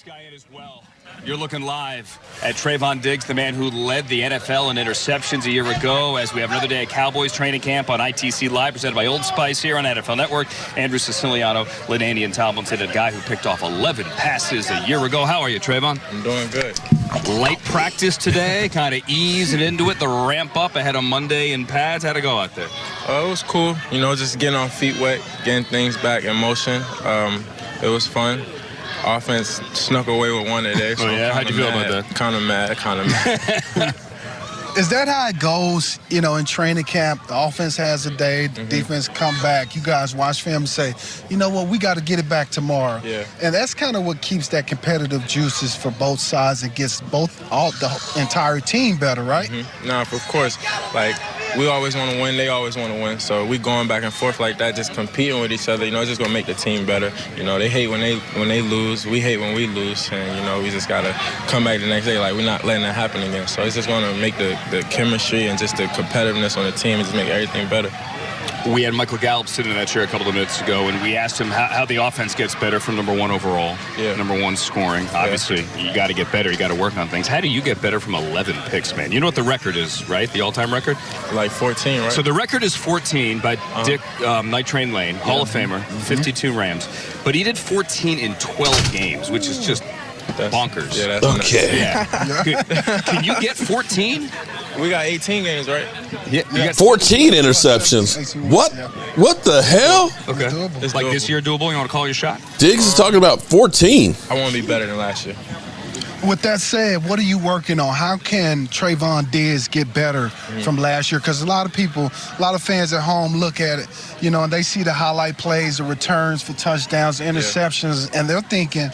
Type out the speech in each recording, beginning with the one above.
this guy in as well. You're looking live at Trevon Diggs, the man who led the NFL in interceptions a year ago, as we have another day at Cowboys training camp on ITC Live, presented by Old Spice here on NFL Network. Andrew Siciliano, LaDainian Tomlinson, a guy who picked off 11 passes a year ago. How are you, Trevon? I'm doing good. Light practice today, kind of easing into it, the ramp up ahead of Monday in pads. How'd it go out there? It was cool, you know, just getting our feet wet, getting things back in motion. It was fun. Offense snuck away with one today. So how'd you feel about that? Kind of mad. Is that how it goes, you know, in training camp? The offense has a day, the defense come back. You guys watch film and say, you know what, we got to get it back tomorrow. Yeah. And that's kind of what keeps that competitive juices for both sides and gets the entire team better, right? Nah, of course. Like, we always want to win. They always want to win. So we going back and forth like that, just competing with each other. You know, it's just going to make the team better. You know, they hate when they lose. We hate when we lose. And, you know, we just got to come back the next day like we're not letting that happen again. So it's just going to make the chemistry and just the competitiveness on the team and just make everything better. We had Michael Gallup sitting in that chair a couple of minutes ago, and we asked him how the offense gets better from number one overall, number one scoring. Obviously, you got to get better. You got to work on things. How do you get better from 11 picks, man? You know what the record is, right? The all-time record? Like 14, right? So the record is 14 by Dick Night Train Lane, Hall of Famer, 52 Rams. But he did 14 in 12 games, which is just bonkers. Yeah, that's okay. Yeah. Can you get 14? We got 18 games, right? Yeah, you got 14 interceptions. What? What the hell? Okay. It's like doable. this year doable? You want to call your shot? Diggs is talking about 14. I want to be better than last year. With that said, what are you working on? How can Trevon Diggs get better from last year? Because a lot of fans at home look at it, you know, and they see the highlight plays, the returns for touchdowns, interceptions, and they're thinking,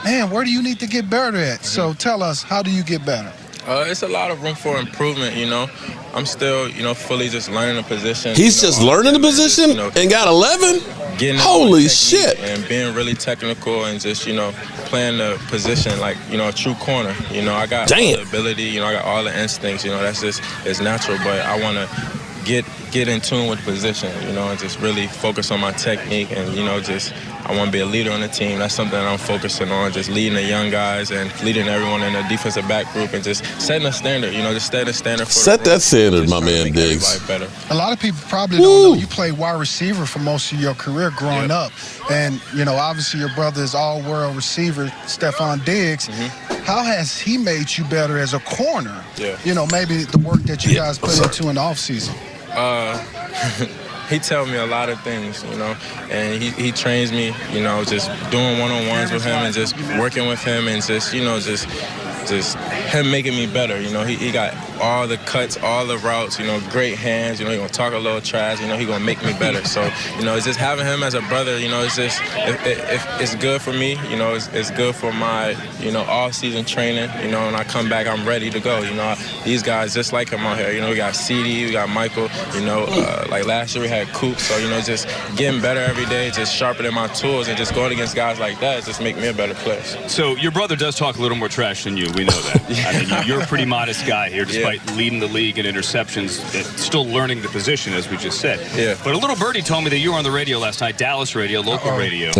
man, where do you need to get better at? So tell us, how do you get better? It's a lot of room for improvement, you know. I'm still, you know, fully just learning the position. He's just learning the position and got 11? Holy shit. And being really technical and just, you know, playing the position like, you know, a true corner. You know, I got all the ability, you know, I got all the instincts, you know, that's just, it's natural, but I want to get in tune with the position, you know, and just really focus on my technique and, you know, just I want to be a leader on the team. That's something that I'm focusing on, just leading the young guys and leading everyone in the defensive back group and just setting a standard, you know, just setting a standard for Set that standard, my man Diggs. Better. A lot of people probably don't know you played wide receiver for most of your career growing up. And, you know, obviously your brother is all-world receiver, Stefon Diggs. How has he made you better as a corner? You know, maybe the work that you guys put into in the offseason. He tells me a lot of things, you know, and he trains me, you know, just doing one-on-ones with him and just working with him and just, you know, just him making me better. You know, he got all the cuts, all the routes, you know, great hands. You know, he gonna talk a little trash. You know, he gonna make me better. So, you know, it's just having him as a brother. You know, it's just it's good for me. You know, it's good for my, you know, all-season training. You know, when I come back, I'm ready to go. You know, these guys just like him out here. You know, we got CD, we got Michael. You know, like last year we had Coop. So, you know, just getting better every day, just sharpening my tools, and just going against guys like that just make me a better player. So your brother does talk a little more trash than you. We know that. I mean, you're a pretty modest guy here, despite leading the league in interceptions, still learning the position, as we just said. But a little birdie told me that you were on the radio last night, Dallas radio, local radio.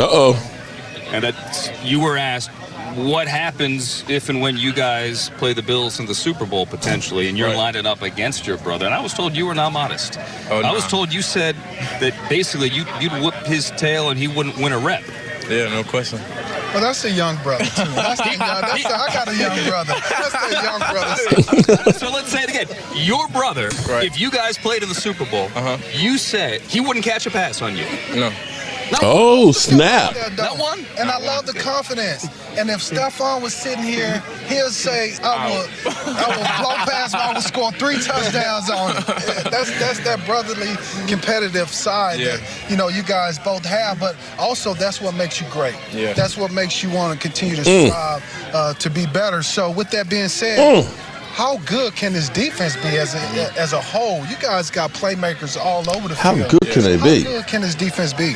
And that you were asked, what happens if and when you guys play the Bills in the Super Bowl, potentially, and you're lining up against your brother? And I was told you were not modest. I was told you said that basically you'd whip his tail and he wouldn't win a rep. Yeah, no question. Well, that's a young brother, too. I got a young brother. That's a young brother. So let's say it again. Your brother, if you guys played in the Super Bowl, you said he wouldn't catch a pass on you. No. Oh, snap. Not one? And I love the confidence. And if Stefon was sitting here, he'll say, I will blow past him, I will score 3 touchdowns on him. That's that brotherly, competitive side that, you know, you guys both have. But also, that's what makes you great. That's what makes you want to continue to strive to be better. So with that being said, how good can this defense be as a whole? You guys got playmakers all over the field. How good can they be? How good can this defense be?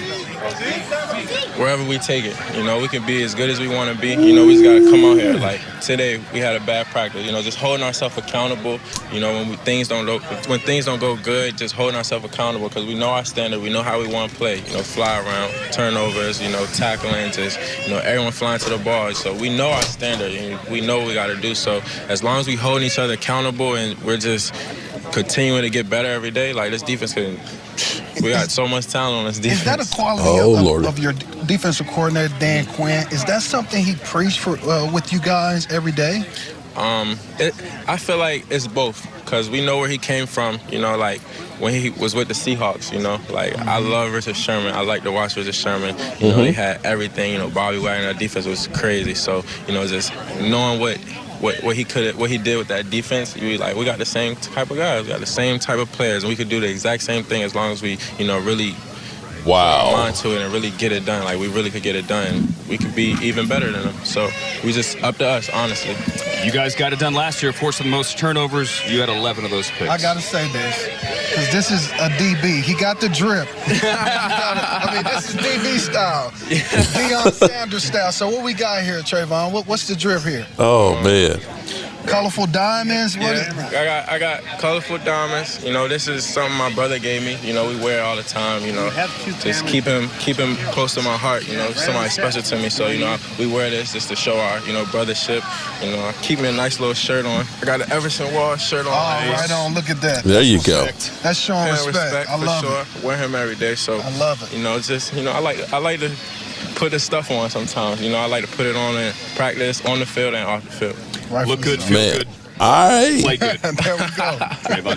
wherever we take it. You know, we can be as good as we want to be. You know, we just got to come out here. Like, today, we had a bad practice. You know, just holding ourselves accountable. You know, when things don't go good, just holding ourselves accountable because we know our standard. We know how we want to play. You know, fly around, turnovers, you know, tackling, just, you know, everyone flying to the ball. So we know our standard and we know what we got to do. So as long as we hold each other accountable and we're just continuing to get better every day, like this defense we got so much talent on this defense. Is that a quality of your defensive coordinator, Dan Quinn? Is that something he preached for with you guys every day? I feel like it's both because we know where he came from, you know, like when he was with the Seahawks, you know, like I love Richard Sherman. I like to watch Richard Sherman. You know, he had everything, you know, Bobby Wagner, that defense was crazy. So, you know, just knowing what he did with that defense, we got the same type of guys, we got the same type of players, and we could do the exact same thing as long as we, you know, really put our mind to it and really get it done. Like we really could get it done. We could be even better than them. So we just up to us, honestly. You guys got it done last year, forced the most turnovers. You had 11 of those picks. I got to say this, because this is a DB. He got the drip. This is DB style. Deion Sanders style. So what we got here, Trevon? What's the drip here? Oh, man. Colorful diamonds? I got colorful diamonds. You know, this is something my brother gave me. You know, we wear it all the time. You know, just keep him close to my heart. You know, somebody special to me. So, you know, we wear this just to show our, you know, brothership. You know, keep me a nice little shirt on. I got an Everson Wall shirt on. Oh, right on. Look at that. There you go. That's showing respect. I love it. Wear him every day. So I love it. You know, just, you know, I like to put this stuff on sometimes. You know, I like to put it on in practice, on the field and off the field. Look good, feel good. All right. Play good. There we go.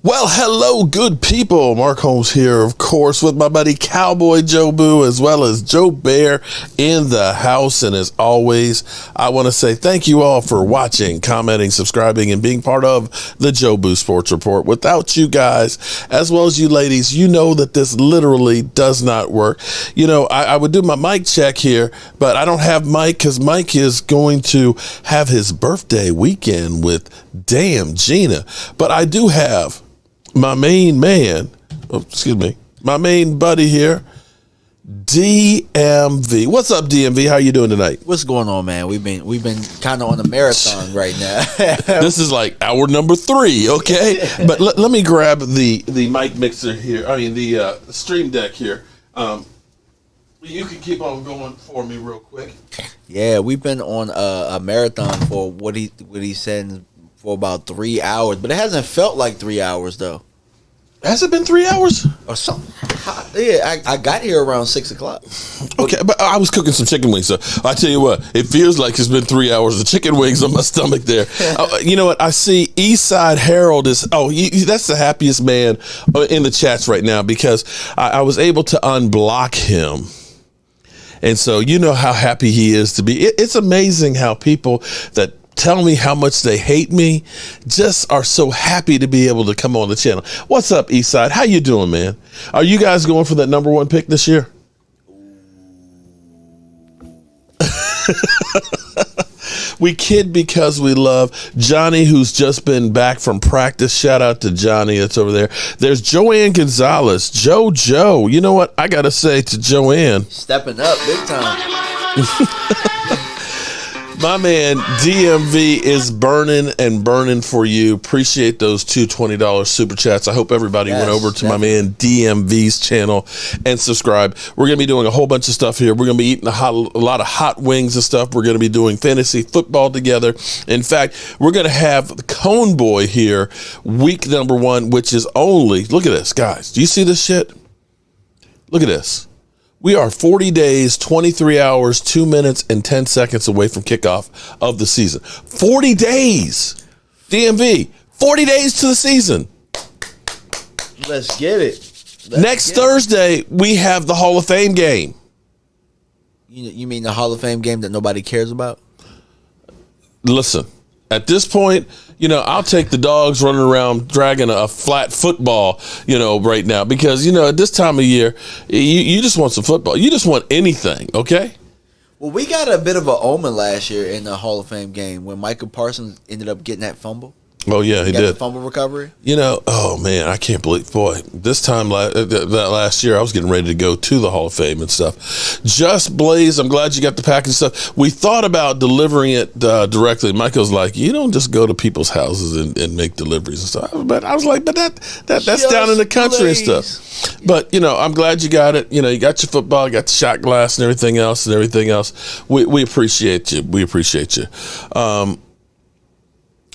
Well, hello, good people. Mark Holmes here, of course, with my buddy Cowboy Jobu, as well as Joe Bear in the house. And as always, I want to say thank you all for watching, commenting, subscribing, and being part of the Jobu Sports Report. Without you guys, as well as you ladies, you know that this literally does not work. You know, I would do my mic check here, but I don't have Mike because Mike is going to have his birthday weekend with Damn Gina. But I do have my main man, my main buddy here, DMV. What's up, DMV? How you doing tonight? What's going on, man? We've been kind of on a marathon right now. This is like hour number 3, okay? But let me grab the mic mixer here. I mean the stream deck here. You can keep on going for me real quick. Yeah, we've been on a marathon for what he said for about 3 hours, but it hasn't felt like 3 hours though. Has it been 3 hours? Or something. Yeah, I got here around 6 o'clock. Okay, but I was cooking some chicken wings, so I tell you what, it feels like it's been 3 hours of chicken wings on my stomach there. You know what? I see Eastside Harold is, that's the happiest man in the chats right now because I was able to unblock him. And so you know how happy he is to be. It's amazing how people that tell me how much they hate me just are so happy to be able to come on the channel. What's up, Eastside? How you doing, man? Are you guys going for that #1 pick this year? We kid because we love Johnny, who's just been back from practice. Shout out to Johnny that's over there. There's Joanne Gonzalez. Joe. You know what I got to say to Joanne? Stepping up big time. My man DMV is burning for you. Appreciate those two $20 super chats. I hope everybody went over to my man DMV's channel and subscribe. We're going to be doing a whole bunch of stuff here. We're going to be eating a lot of hot wings and stuff. We're going to be doing fantasy football together. In fact, we're going to have the Cone Boy here week #1, which is only, look at this, guys. Do you see this shit? Look at this. We are 40 days, 23 hours, 2 minutes, and 10 seconds away from kickoff of the season. 40 days. DMV, 40 days to the season. Let's get it. Next Thursday, we have the Hall of Fame game. You mean the Hall of Fame game that nobody cares about? Listen, at this point, you know, I'll take the dogs running around dragging a flat football, you know, right now. Because, you know, at this time of year, you just want some football. You just want anything, okay? Well, we got a bit of an omen last year in the Hall of Fame game when Michael Parsons ended up getting that fumble. Oh, yeah, he Got did. the fumble recovery. Oh, man, I can't believe, boy, this time that last year, I was getting ready to go to the Hall of Fame and stuff. Just Blaze, I'm glad you got the package stuff. We thought about delivering it directly. Michael's like, you don't just go to people's houses and make deliveries and stuff. But I was like, but that's Just down in the country Blaze. and stuff. But, I'm glad you got it. You got your football, you got the shot glass and everything else. We appreciate you. We appreciate you.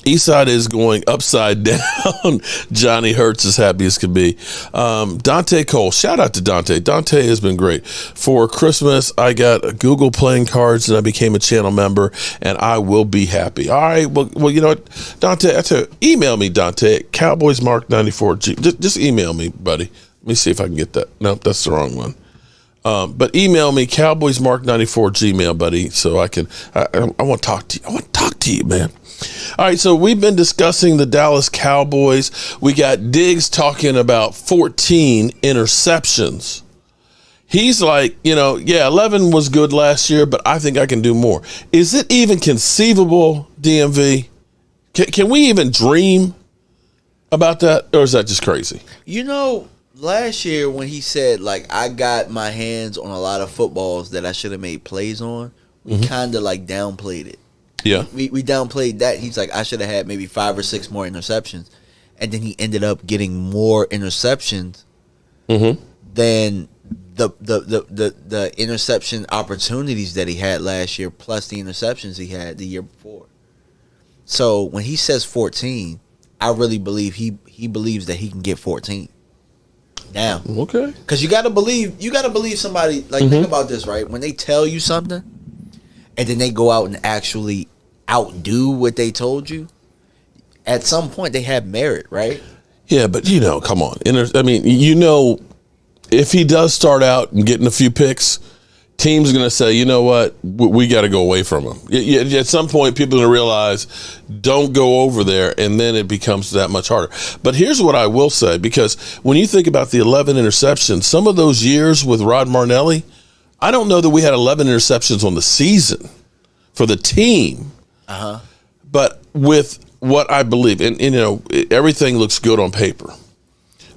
Eastside is going upside down. Johnny Hurts is happy as can be. Dante Cole, shout out to Dante. Dante has been great. For Christmas, I got Google playing cards and I became a channel member, and I will be happy. All right, well, you know what, Dante, I tell you, email me, Dante, at CowboysMark94G. Just email me, buddy. Let me see if I can get that. Nope, that's the wrong one. But email me, CowboysMark94Gmail, buddy, so I want to talk to you. I want to talk to you, man. All right, so we've been discussing the Dallas Cowboys. We got Diggs talking about 14 interceptions. He's like, 11 was good last year, but I think I can do more. Is it even conceivable, DMV? Can we even dream about that, or is that just crazy? Last year when he said, I got my hands on a lot of footballs that I should have made plays on, we kind of downplayed it. Yeah. We downplayed that. He's like, I should have had maybe 5 or 6 more interceptions. And then he ended up getting more interceptions than the interception opportunities that he had last year, plus the interceptions he had the year before. So when he says 14, I really believe he believes that he can get 14. Now. Okay. Because you gotta believe somebody, think about this, right? When they tell you something and then they go out and actually outdo what they told you, at some point they have merit, right? Yeah, but come on. If he does start out and getting a few picks, teams are going to say, you know what, we got to go away from him. At some point, people are going to realize, don't go over there, and then it becomes that much harder. But here's what I will say, because when you think about the 11 interceptions, some of those years with Rod Marnelli, I don't know that we had 11 interceptions on the season for the team. But with what I believe, and everything looks good on paper.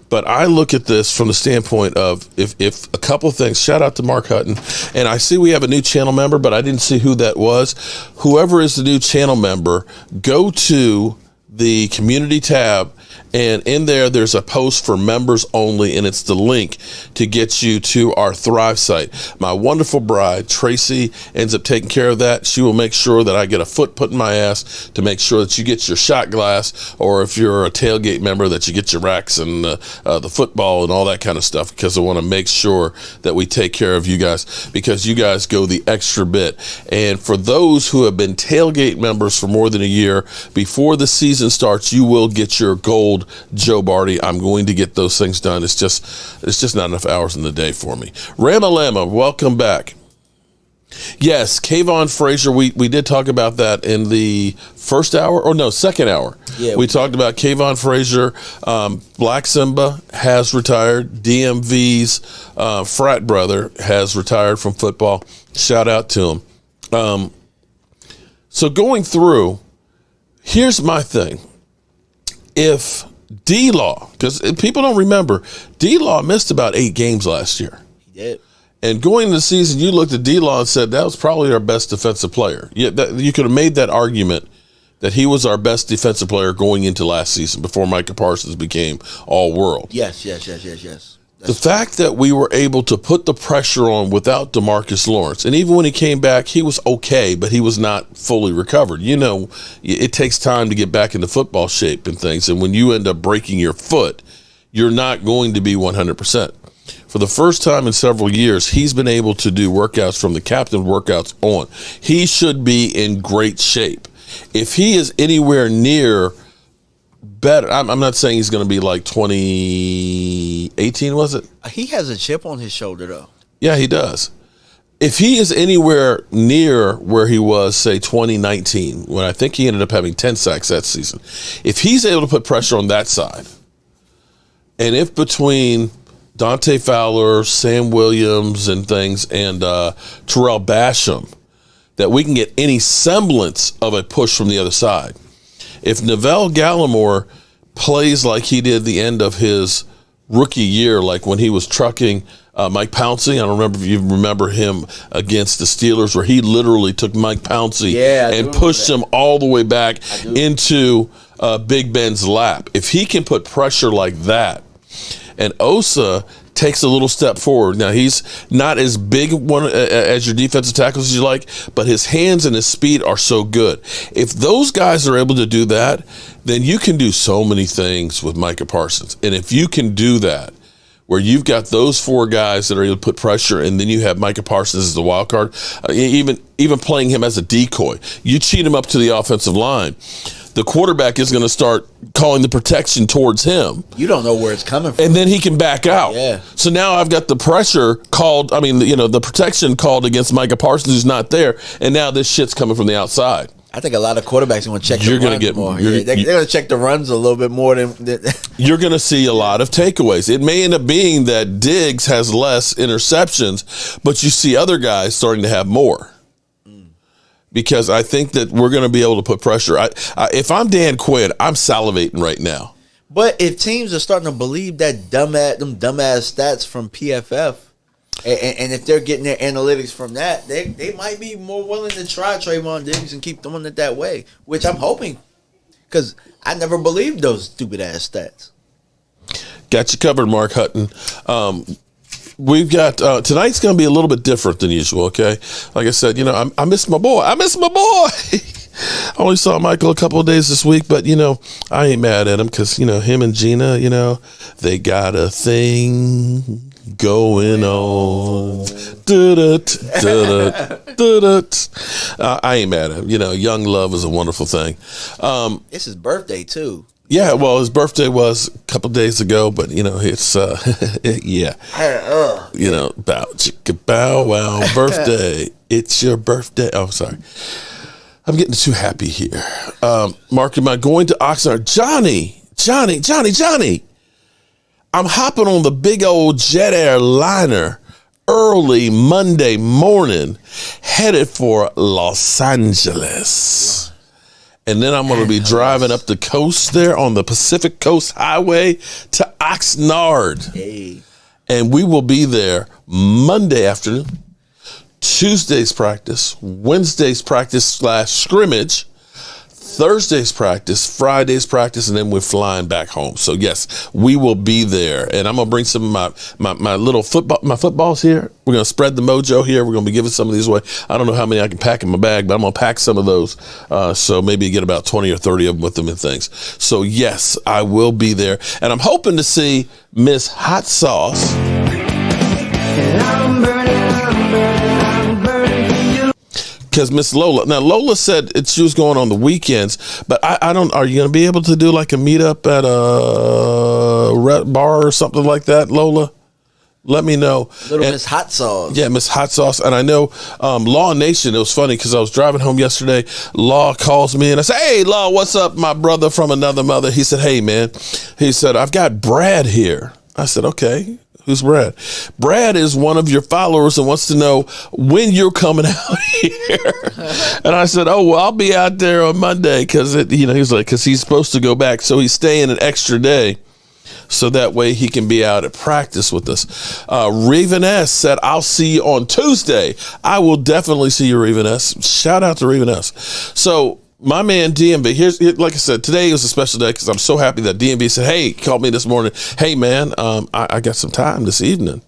But I look at this from the standpoint of if a couple of things, shout out to Mark Hutton, and I see we have a new channel member, but I didn't see who that was. Whoever is the new channel member, go to the community tab, and in there's a post for members only, and it's the link to get you to our Thrive site. My wonderful bride, Tracy, ends up taking care of that. She will make sure that I get a foot put in my ass to make sure that you get your shot glass, or if you're a tailgate member, that you get your racks and the football and all that kind of stuff, because I want to make sure that we take care of you guys, because you guys go the extra bit. And for those who have been tailgate members for more than a year, before the season starts, you will get your gold Joe Barty. I'm going to get those things done. It's just not enough hours in the day for me. Ramalama, welcome back. Yes, Kayvon Frazier, we did talk about that in the second hour. Yeah, we talked about Kayvon Frazier. Black Simba has retired. DMV's frat brother has retired from football. Shout out to him. So going through, here's my thing. If D-Law, because people don't remember, D-Law missed about 8 games last year. He did. And going into the season, you looked at D-Law and said that was probably our best defensive player. You could have made that argument that he was our best defensive player going into last season before Micah Parsons became all-world. Yes. The fact that we were able to put the pressure on without DeMarcus Lawrence, and even when he came back, he was okay, but he was not fully recovered. It takes time to get back into football shape and things, and when you end up breaking your foot, you're not going to be 100%. For the first time in several years, he's been able to do workouts from the captain workouts on. He should be in great shape. If he is anywhere near better, I'm not saying he's going to be like 2018, was it? He has a chip on his shoulder, though. Yeah, he does. If he is anywhere near where he was, say, 2019, when I think he ended up having 10 sacks that season, if he's able to put pressure on that side, and if between Dante Fowler, Sam Williams and things, and Terrell Basham, that we can get any semblance of a push from the other side, If Neville Gallimore plays like he did the end of his rookie year, like when he was trucking Mike Pouncey. I don't remember if you remember him against the Steelers, where he literally took Mike Pouncey and pushed him all the way back into Big Ben's lap. If he can put pressure like that, and Osa takes a little step forward. Now, he's not as big one as your defensive tackles as you like, but his hands and his speed are so good. If those guys are able to do that, then you can do so many things with Micah Parsons. And if you can do that, where you've got those four guys that are able to put pressure, and then you have Micah Parsons as the wild card, even playing him as a decoy, you cheat him up to the offensive line, the quarterback is going to start calling the protection towards him. You don't know where it's coming from. And then he can back out. Yeah. So now I've got the pressure called, the protection called against Micah Parsons, who's not there, and now this shit's coming from the outside. I think a lot of quarterbacks are going to check the runs more. They're going to check the runs a little bit more than you're going to see a lot of takeaways. It may end up being that Diggs has less interceptions, but you see other guys starting to have more. Because I think that we're going to be able to put pressure. If I'm Dan Quinn, I'm salivating right now. But if teams are starting to believe that dumbass stats from PFF, and if they're getting their analytics from that, they might be more willing to try Trevon Diggs and keep doing it that way, which I'm hoping, because I never believed those stupid ass stats. Got you covered, Mark Hutton. We've got tonight's going to be a little bit different than usual. Okay, like I said, I miss my boy. I only saw Michael a couple of days this week, but I ain't mad at him because him and Gina, they got a thing going on. I ain't mad at him. Young love is a wonderful thing. It's his birthday too. Yeah, well, his birthday was a couple of days ago, but it's yeah. Bow wow birthday. It's your birthday. Oh, sorry. I'm getting too happy here. Mark, am I going to Oxnard? Johnny. I'm hopping on the big old jet airliner early Monday morning, headed for Los Angeles. And then I'm going to be driving up the coast there on the Pacific Coast Highway to Oxnard. Hey. And we will be there Monday afternoon, Tuesday's practice, Wednesday's practice / scrimmage, Thursday's practice, Friday's practice, and then we're flying back home. So yes, we will be there, and I'm gonna bring some of my little footballs here. We're gonna spread the mojo here. We're gonna be giving some of these away. I don't know how many I can pack in my bag, but I'm gonna pack some of those. So maybe get about 20 or 30 of them with them and things. So yes, I will be there, and I'm hoping to see Miss Hot Sauce. Because Miss Lola, now Lola said she was going on the weekends, but I don't. Are you going to be able to do like a meetup at a bar or something like that, Lola? Let me know. Miss Hot Sauce. Yeah, Miss Hot Sauce. And I know Law Nation, it was funny because I was driving home yesterday. Law calls me and I said, hey, Law, what's up, my brother from another mother? He said, hey, man. He said, I've got Brad here. I said, okay. Who's Brad? Brad is one of your followers and wants to know when you're coming out here. And I said, oh, well, I'll be out there on Monday because he's supposed to go back. So he's staying an extra day so that way he can be out at practice with us. Raven S said, I'll see you on Tuesday. I will definitely see you, Raven S. Shout out to Raven S. So, my man DMV, like I said, today was a special day because I'm so happy that DMV said, hey, called me this morning. Hey, man, I got some time this evening.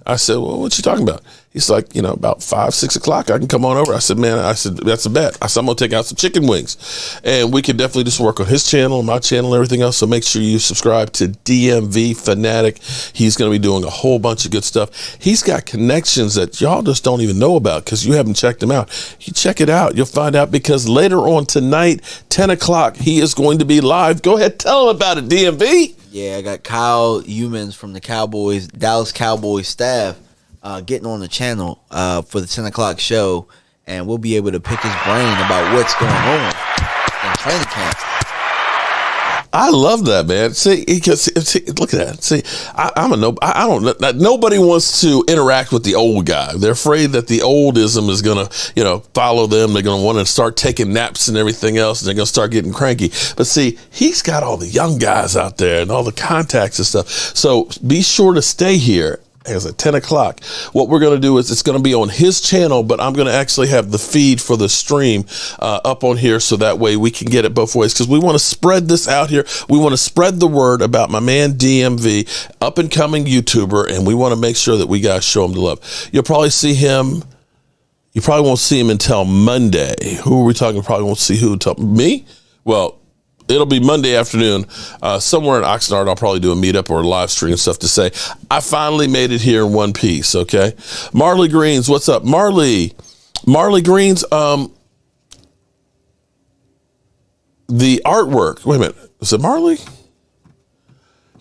I said, well, what you talking about? He's like, about 5, 6 o'clock, I can come on over. I said, man, that's a bet. I said, I'm going to take out some chicken wings. And we could definitely just work on his channel, my channel, and everything else. So make sure you subscribe to DMV Fanatic. He's going to be doing a whole bunch of good stuff. He's got connections that y'all just don't even know about because you haven't checked him out. You check it out. You'll find out because later on tonight, 10 o'clock, he is going to be live. Go ahead, tell him about it, DMV. Yeah, I got Kyle Yeomans from the Dallas Cowboys staff getting on the channel for the 10 o'clock show, and we'll be able to pick his brain about what's going on in training camp. I love that, man. See, look at that. See, nobody wants to interact with the old guy. They're afraid that the oldism is going to, follow them. They're going to want to start taking naps and everything else, and they're going to start getting cranky. But see, he's got all the young guys out there and all the contacts and stuff. So be sure to stay here. As at 10 o'clock, what we're going to do is it's going to be on his channel, but I'm going to actually have the feed for the stream up on here, so that way we can get it both ways, because we want to spread this out here. We want to spread the word about my man DMV, up and coming YouTuber, and we want to make sure that we guys show him the love. You'll probably see him. You probably won't see him until Monday. Who are we talking? Probably won't see who until me. Well, it'll be Monday afternoon, somewhere in Oxnard. I'll probably do a meetup or a live stream and stuff to say, I finally made it here in one piece, okay? Marley Greens, what's up? Marley Greens, the artwork. Wait a minute. Is it Marley?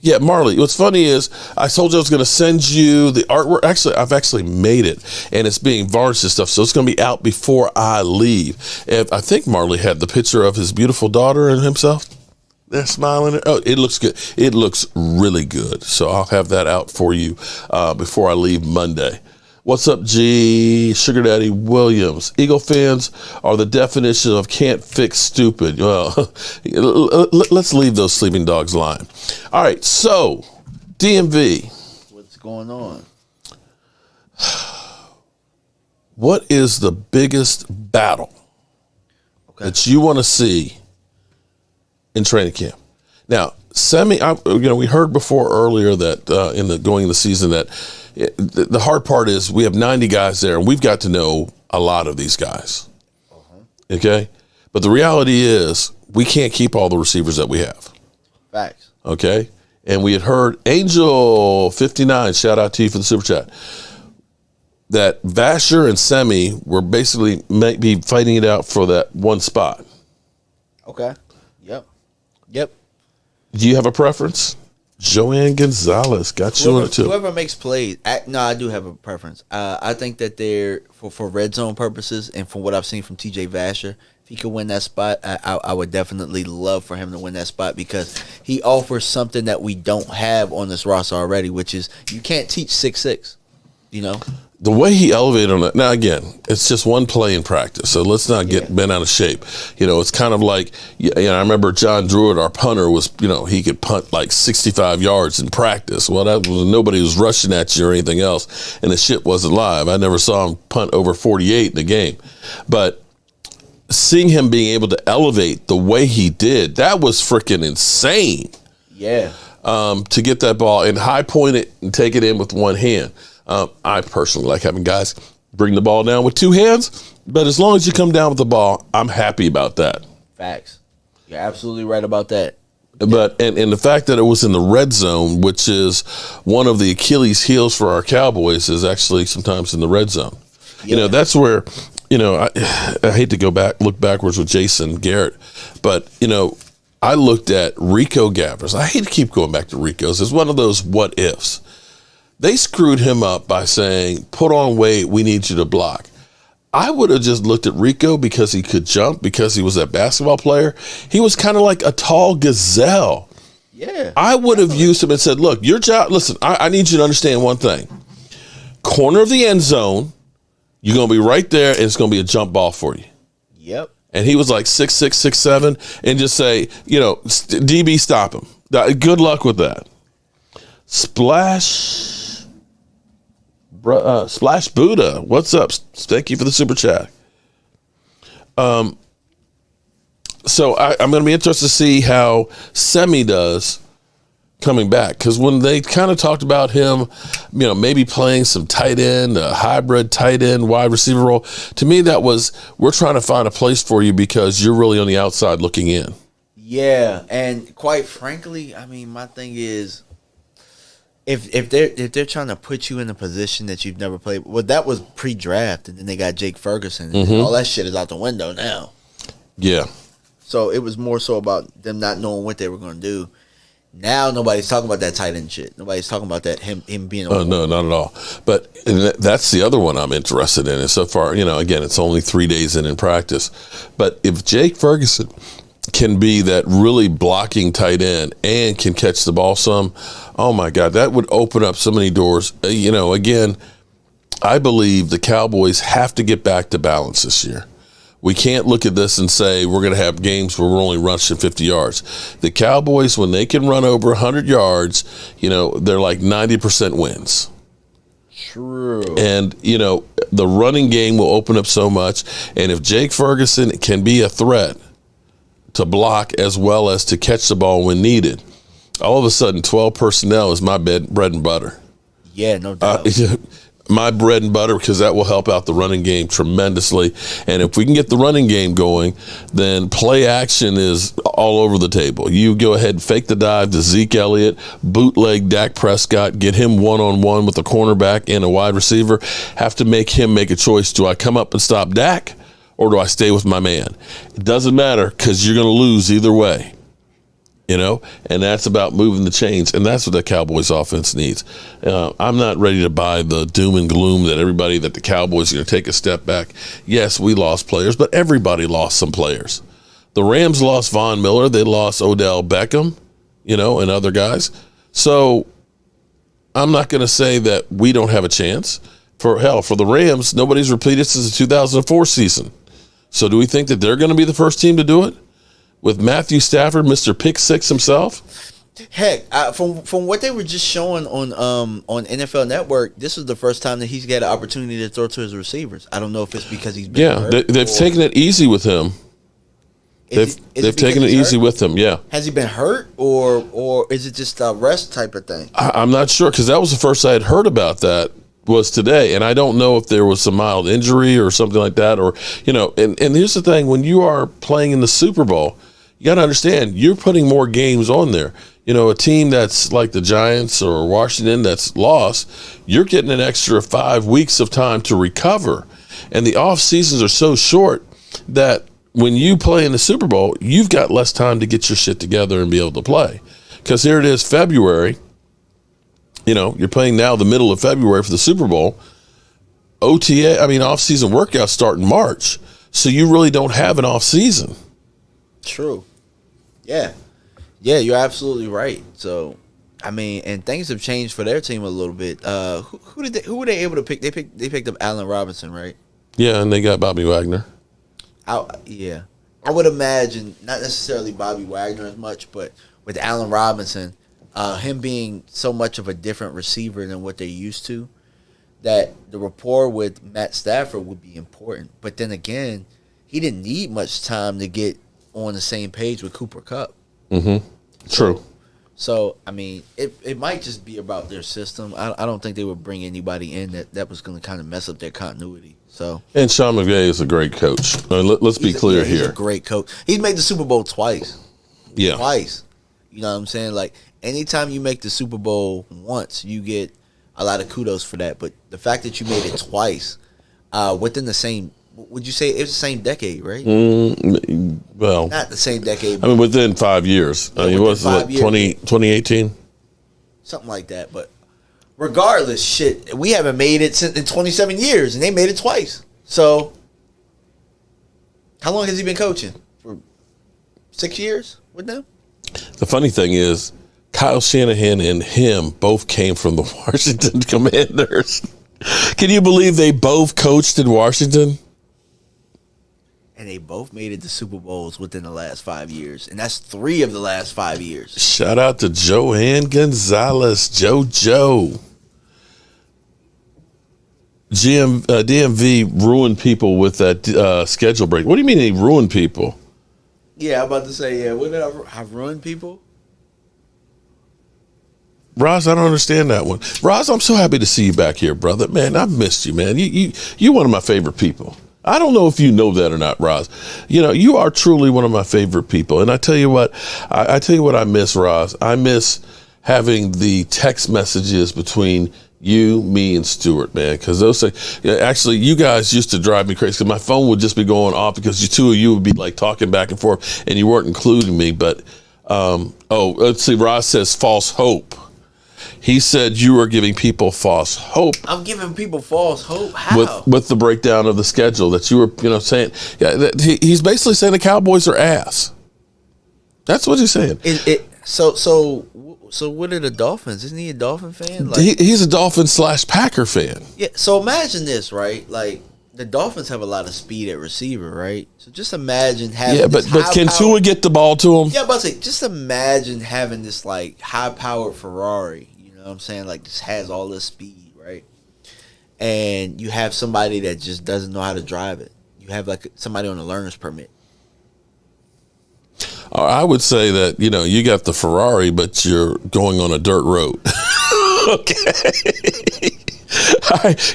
Yeah, Marley. What's funny is I told you I was going to send you the artwork. Actually, I've actually made it, and it's being varnished and stuff, so it's going to be out before I leave. And I think Marley had the picture of his beautiful daughter and himself. They're smiling. Oh, it looks good. It looks really good. So I'll have that out for you before I leave Monday. What's up, G? Sugar Daddy Williams. Eagle fans are the definition of can't fix stupid. Well, let's leave those sleeping dogs lying. All right, so DMV. What's going on? What is the biggest battle that you want to see in training camp? Now, we heard before earlier that going in the season that the hard part is we have 90 guys there, and we've got to know a lot of these guys. Okay? But the reality is we can't keep all the receivers that we have. Facts. Okay? And we had heard Angel 59, shout out to you for the super chat, that Vasher and Semi were basically maybe fighting it out for that one spot. Okay. Yep. Do you have a preference? Joanne Gonzalez got you on it too. Whoever makes plays. No, I do have a preference. I think that they're for red zone purposes, and from what I've seen from TJ Vasher, if he could win that spot, I would definitely love for him to win that spot, because he offers something that we don't have on this roster already, which is you can't teach 6'6". The way he elevated on that. Now, again, it's just one play in practice, so let's not get bent out of shape. It's kind of like, I remember John Druitt, our punter, was, he could punt like 65 yards in practice. Well, that was nobody was rushing at you or anything else, and the shit wasn't live. I never saw him punt over 48 in the game. But seeing him being able to elevate the way he did, that was freaking insane. Yeah. To get that ball and high point it and take it in with one hand. I personally like having guys bring the ball down with two hands, but as long as you come down with the ball, I'm happy about that. Facts. You're absolutely right about that. But and the fact that it was in the red zone, which is one of the Achilles heels for our Cowboys, is actually sometimes in the red zone. Yeah. That's where, I hate to look backwards with Jason Garrett, but, I looked at Rico Gavers. I hate to keep going back to Rico's. It's one of those what ifs. They screwed him up by saying, put on weight, we need you to block. I would have just looked at Rico because he could jump, because he was a basketball player. He was kind of like a tall gazelle. Yeah. I would have used him and said, look, your job, listen, I need you to understand one thing. Corner of the end zone, you're going to be right there, and it's going to be a jump ball for you. Yep. And he was like 6'6", 6'7", and just say, DB, stop him. Good luck with that. Splash Buddha, what's up? Thank you for the super chat. So I'm going to be interested to see how Semi does coming back, because when they kind of talked about him, maybe playing some tight end, a hybrid tight end wide receiver role, to me that was, we're trying to find a place for you because you're really on the outside looking in. Yeah, and quite frankly, my thing is, if they're trying to put you in a position that you've never played, well, that was pre-draft, and then they got Jake Ferguson, and all that shit is out the window now. Yeah. So it was more so about them not knowing what they were going to do. Now nobody's talking about that tight end shit. Nobody's talking about that him being. Oh no, not at all. But that's the other one I'm interested in. And so far, again, it's only 3 days in practice. But if Jake Ferguson can be that really blocking tight end and can catch the ball some, oh my God, that would open up so many doors. Again, I believe the Cowboys have to get back to balance this year. We can't look at this and say we're going to have games where we're only rushing 50 yards. The Cowboys, when they can run over 100 yards, they're like 90% wins. True. And, the running game will open up so much. And if Jake Ferguson can be a threat to block as well as to catch the ball when needed, all of a sudden 12 personnel is my bread and butter. Yeah, no doubt. My bread and butter, because that will help out the running game tremendously. And if we can get the running game going, then play action is all over the table. You go ahead and fake the dive to Zeke Elliott, bootleg Dak Prescott, get him one-on-one with a cornerback and a wide receiver, have to make him make a choice. Do I come up and stop Dak, or do I stay with my man? It doesn't matter, because you're going to lose either way. And that's about moving the chains, and that's what the Cowboys offense needs. I'm not ready to buy the doom and gloom that the Cowboys are going to take a step back. Yes, we lost players, but everybody lost some players. The Rams lost Von Miller. They lost Odell Beckham, and other guys. So I'm not going to say that we don't have a chance. For the Rams, nobody's repeated since the 2004 season. So do we think that they're going to be the first team to do it? With Matthew Stafford, Mr. Pick Six himself? Heck, from what they were just showing on NFL Network, this is the first time that he's got an opportunity to throw to his receivers. I don't know if it's because he's been hurt. They've taken it easy with him. They've taken it easy with him, yeah. Has he been hurt, or is it just a rest type of thing? I'm not sure, because that was the first I had heard about that was today, and I don't know if there was some mild injury or something like that, or, and here's the thing, when you are playing in the Super Bowl, you got to understand, you're putting more games on there. A team that's like the Giants or Washington that's lost, you're getting an extra 5 weeks of time to recover. And the off seasons are so short that when you play in the Super Bowl, you've got less time to get your shit together and be able to play. Because here it is, February. You're playing now the middle of February for the Super Bowl. Off-season workouts start in March. So you really don't have an off-season. True. Yeah, you're absolutely right. So, and things have changed for their team a little bit. Who were they able to pick? They picked up Allen Robinson, right? Yeah, and they got Bobby Wagner. I would imagine not necessarily Bobby Wagner as much, but with Allen Robinson, him being so much of a different receiver than what they're used to, that the rapport with Matt Stafford would be important. But then again, he didn't need much time to get on the same page with Cooper Kupp. Mm-hmm. True. So, it might just be about their system. I don't think they would bring anybody in that was going to kind of mess up their continuity. So, and Sean McVay is a great coach. Let's be clear here. He's a great coach. He's made the Super Bowl twice. Yeah. Twice. You know what I'm saying? Like, anytime you make the Super Bowl once, you get a lot of kudos for that. But the fact that you made it twice within the same, would you say it was the same decade, right? Well, not the same decade. Within 5 years. It was 2018? Something like that. But regardless, shit, we haven't made it in 27 years, and they made it twice. So, how long has he been coaching? For 6 years with them? The funny thing is, Kyle Shanahan and him both came from the Washington Commanders. Can you believe they both coached in Washington? And they both made it to Super Bowls within the last 5 years. And that's 3 of the last 5 years. Shout out to Joanne Gonzalez, JoJo. DMV ruined people with that schedule break. What do you mean they ruined people? Yeah, I'm about to say, wouldn't I ruin people? Roz, I don't understand that one. Roz, I'm so happy to see you back here, brother. Man, I've missed you, man. You're one of my favorite people. I don't know if you know that or not, Roz. You are truly one of my favorite people. And I tell you what, I miss, Roz. I miss having the text messages between you, me, and Stuart, man. Because those things, actually, you guys used to drive me crazy. Because my phone would just be going off because the two of you would be like talking back and forth, and you weren't including me. But let's see. Roz says false hope. He said you are giving people false hope. I'm giving people false hope. How? With the breakdown of the schedule that you were, saying. Yeah, he's basically saying the Cowboys are ass. That's what he's saying. So what are the Dolphins? Isn't he a Dolphin fan? Like, He's a Dolphin/Packer fan. Yeah. So imagine this, right? Like the Dolphins have a lot of speed at receiver, right? So just imagine having. Yeah, but can Tua get the ball to him? Yeah, but just imagine having this like high-powered Ferrari. You know what I'm saying? Like this has all this speed, right? And you have somebody that just doesn't know how to drive it. You have like somebody on a learner's permit. I would say that, you got the Ferrari, but you're going on a dirt road. Okay.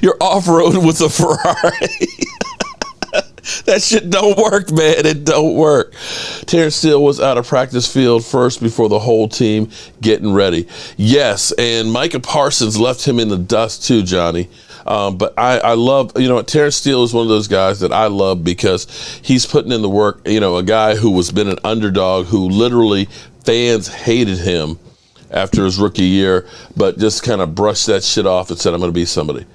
You're off-road with a Ferrari. That shit don't work, man. It don't work. Terrence Steele was out of practice field first before the whole team getting ready. Yes, and Micah Parsons left him in the dust too, Johnny. But I love, Terrence Steele is one of those guys that I love because he's putting in the work. A guy who was been an underdog, who literally fans hated him after his rookie year, but just kind of brushed that shit off and said, I'm going to be somebody.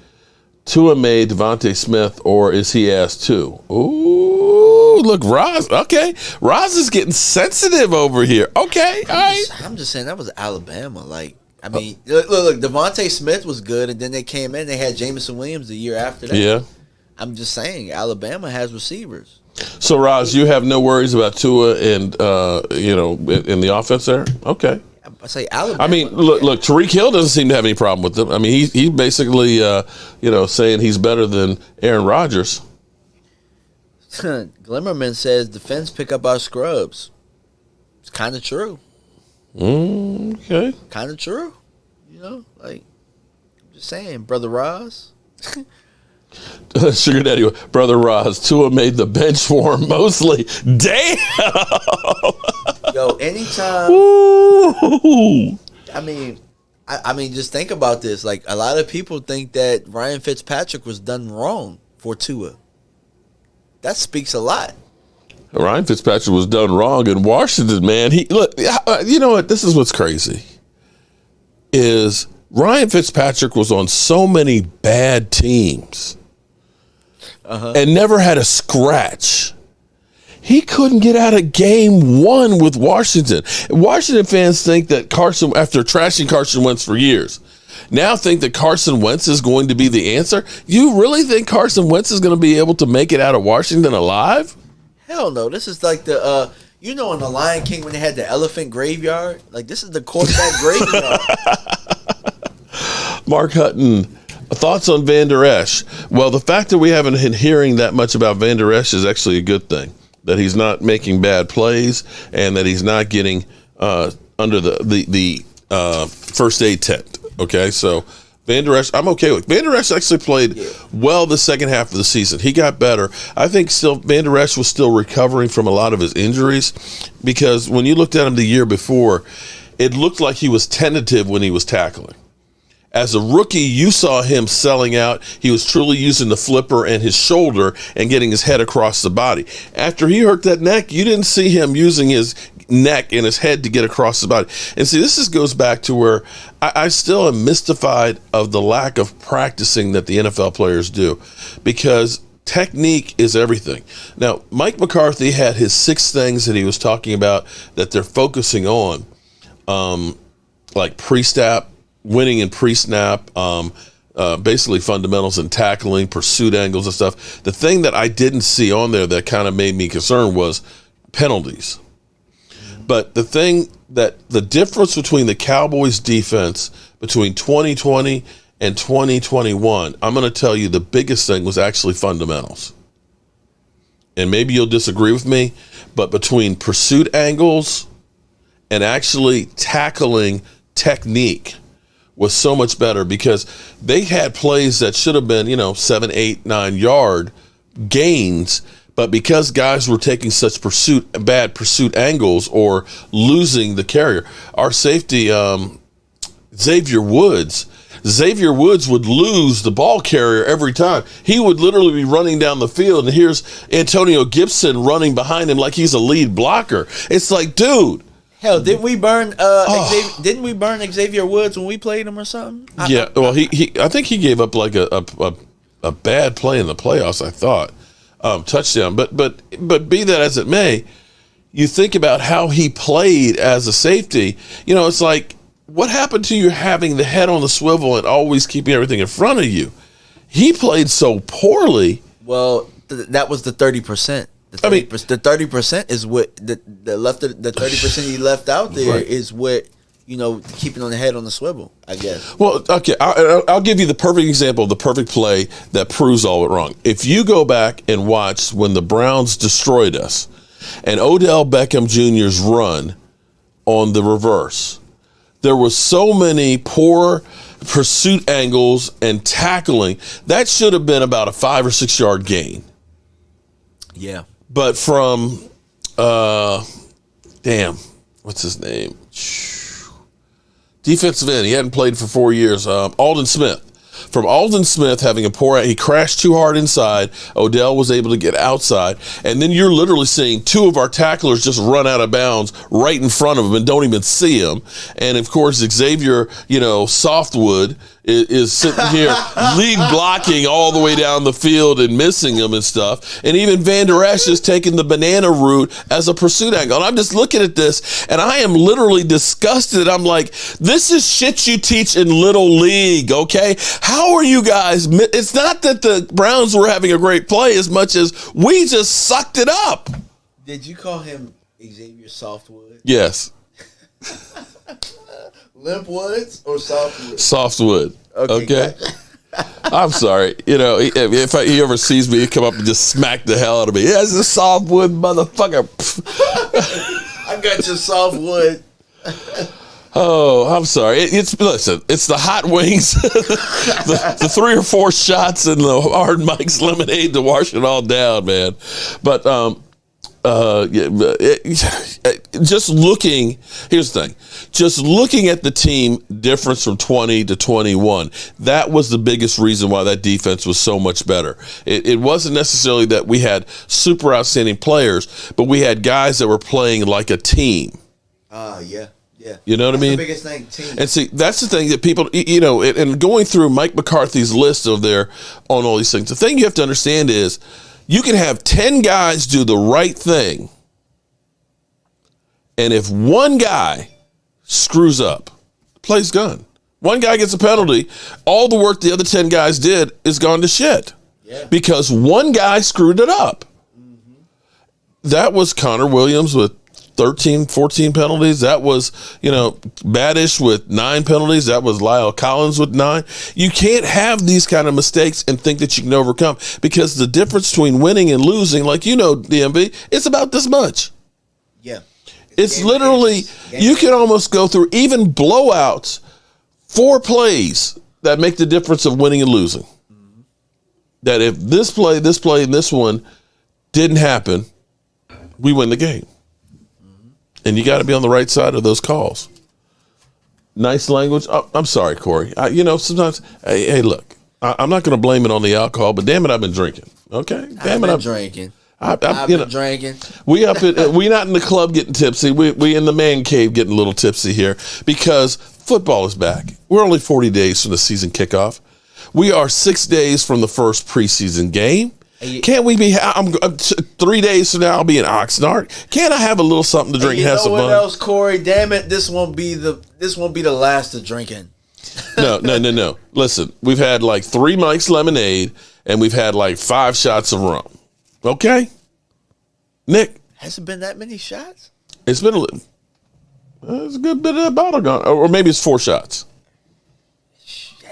Tua made Devontae Smith, or is he asked too? Ooh, look, Roz. Okay, Roz is getting sensitive over here. Okay, all right. I'm just saying that was Alabama. Like, I mean, look, Devontae Smith was good, and then they came in. They had Jameson Williams the year after that. Yeah. I'm just saying, Alabama has receivers. So, Roz, you have no worries about Tua and in the offense there? Okay. I say Alabama. I mean, look, Tyreek Hill doesn't seem to have any problem with them. I mean, he basically, saying he's better than Aaron Rodgers. Glimmerman says defense pick up our scrubs. It's kind of true. Okay. Kind of true. I'm just saying, Brother Roz. Sugar Daddy, Brother Roz, Tua made the bench for him mostly. Damn. Yo, anytime. Ooh. I mean, just think about this. Like, a lot of people think that Ryan Fitzpatrick was done wrong for Tua. That speaks a lot. Ryan Fitzpatrick was done wrong in Washington, man. You know what? This is what's crazy. Is Ryan Fitzpatrick was on so many bad teams and never had a scratch. He couldn't get out of game one with Washington. Washington fans think that Carson, after trashing Carson Wentz for years, now think that Carson Wentz is going to be the answer. You really think Carson Wentz is going to be able to make it out of Washington alive? Hell no. This is like the, in The Lion King when they had the elephant graveyard? Like, this is the quarterback graveyard. Mark Hutton, thoughts on Van Der Esch? Well, the fact that we haven't been hearing that much about Van Der Esch is actually a good thing. That he's not making bad plays and that he's not getting under the first aid tent. Okay, so Van Der Esch, I'm okay with. Van Der Esch actually played well the second half of the season. He got better. I think still Van Der Esch was still recovering from a lot of his injuries because when you looked at him the year before, it looked like he was tentative when he was tackling. As a rookie, you saw him selling out. He was truly using the flipper and his shoulder and getting his head across the body. After he hurt that neck, you didn't see him using his neck and his head to get across the body. And see, this goes back to where I still am mystified of the lack of practicing that the NFL players do, because technique is everything. Now, Mike McCarthy had his 6 things that he was talking about that they're focusing on, like pre-snap, winning in pre-snap, basically fundamentals in tackling, pursuit angles and stuff. The thing that I didn't see on there that kind of made me concerned was penalties. But the thing that the difference between the Cowboys defense between 2020 and 2021, I'm going to tell you the biggest thing was actually fundamentals. And maybe you'll disagree with me, but between pursuit angles and actually tackling technique was so much better, because they had plays that should have been, 7, 8, 9 yard gains, but because guys were taking such bad pursuit angles or losing the carrier, our safety, Xavier Woods would lose the ball carrier every time. He would literally be running down the field, and here's Antonio Gibson running behind him like he's a lead blocker. It's like, dude. Hell, didn't we burn Xavier Woods when we played him or something? Well, I think he gave up like a bad play in the playoffs, I thought. Touchdown. But be that as it may, you think about how he played as a safety, it's like, what happened to you having the head on the swivel and always keeping everything in front of you? He played so poorly. Well, that was the 30%. The 30% is what the 30% he left out there is what, keeping on the head on the swivel, I guess. Well, okay, I'll give you the perfect example of the perfect play that proves all it wrong. If you go back and watch when the Browns destroyed us and Odell Beckham Jr.'s run on the reverse, there was so many poor pursuit angles and tackling. That should have been about a 5 or 6 yard gain. Yeah. But from, what's his name? Defensive end. He hadn't played for 4 years. Alden Smith. From Alden Smith having a poor, he crashed too hard inside. Odell was able to get outside. And then you're literally seeing two of our tacklers just run out of bounds right in front of him and don't even see him. And of course, Xavier, Softwood is sitting here lead blocking all the way down the field and missing him and stuff. And even Van Der Esch is taking the banana route as a pursuit angle. And I'm just looking at this and I am literally disgusted. I'm like, this is shit you teach in Little League, okay? How are you guys? It's not that the Browns were having a great play as much as we just sucked it up. Did you call him Xavier Softwood? Yes. Limp Woods or Softwood? Softwood. Okay. I'm sorry. If he ever sees me, he'd come up and just smack the hell out of me. Yeah, it's a Softwood motherfucker. I got your Softwood. Oh, I'm sorry. It's the hot wings, the 3 or 4 shots, and the hard Mike's lemonade to wash it all down, man. But just looking. Here's the thing. Just looking at the team difference from 20 to 21, that was the biggest reason why that defense was so much better. It wasn't necessarily that we had super outstanding players, but we had guys that were playing like a team. Yeah. Yeah. You know what I mean? The biggest thing, team. And see, that's the thing that people, and going through Mike McCarthy's list of there on all these things, the thing you have to understand is you can have 10 guys do the right thing, and if one guy screws up, play's gone. One guy gets a penalty, all the work the other 10 guys did is gone to shit. Yeah. Because one guy screwed it up. Mm-hmm. That was Connor Williams with 13, 14 penalties. That was, Badish with 9 penalties. That was Lyle Collins with 9. You can't have these kind of mistakes and think that you can overcome, because the difference between winning and losing, like DMV, it's about this much. Yeah. It's literally, you can almost go through even blowouts, 4 plays that make the difference of winning and losing. Mm-hmm. That if this play, and this one didn't happen, we win the game. And you got to be on the right side of those calls. Nice language. Oh, I'm sorry, Corey. Sometimes, hey, look, I'm not going to blame it on the alcohol, but damn it, I've been drinking. Okay? Damn it, I've been drinking. I've been drinking. We not in the club getting tipsy. We in the man cave getting a little tipsy here because football is back. We're only 40 days from the season kickoff. We are 6 days from the first preseason game. Can't we be? I'm 3 days from now. I'll be in Oxnard. Can't I have a little something to drink and have some fun? You know what else, Corey? Damn it! This won't be the last of drinking. No. Listen, we've had like 3 Mike's lemonade and we've had like 5 shots of rum. Okay, Nick. Has it been that many shots? It's been it's a good bit of that bottle gone, or maybe it's 4 shots.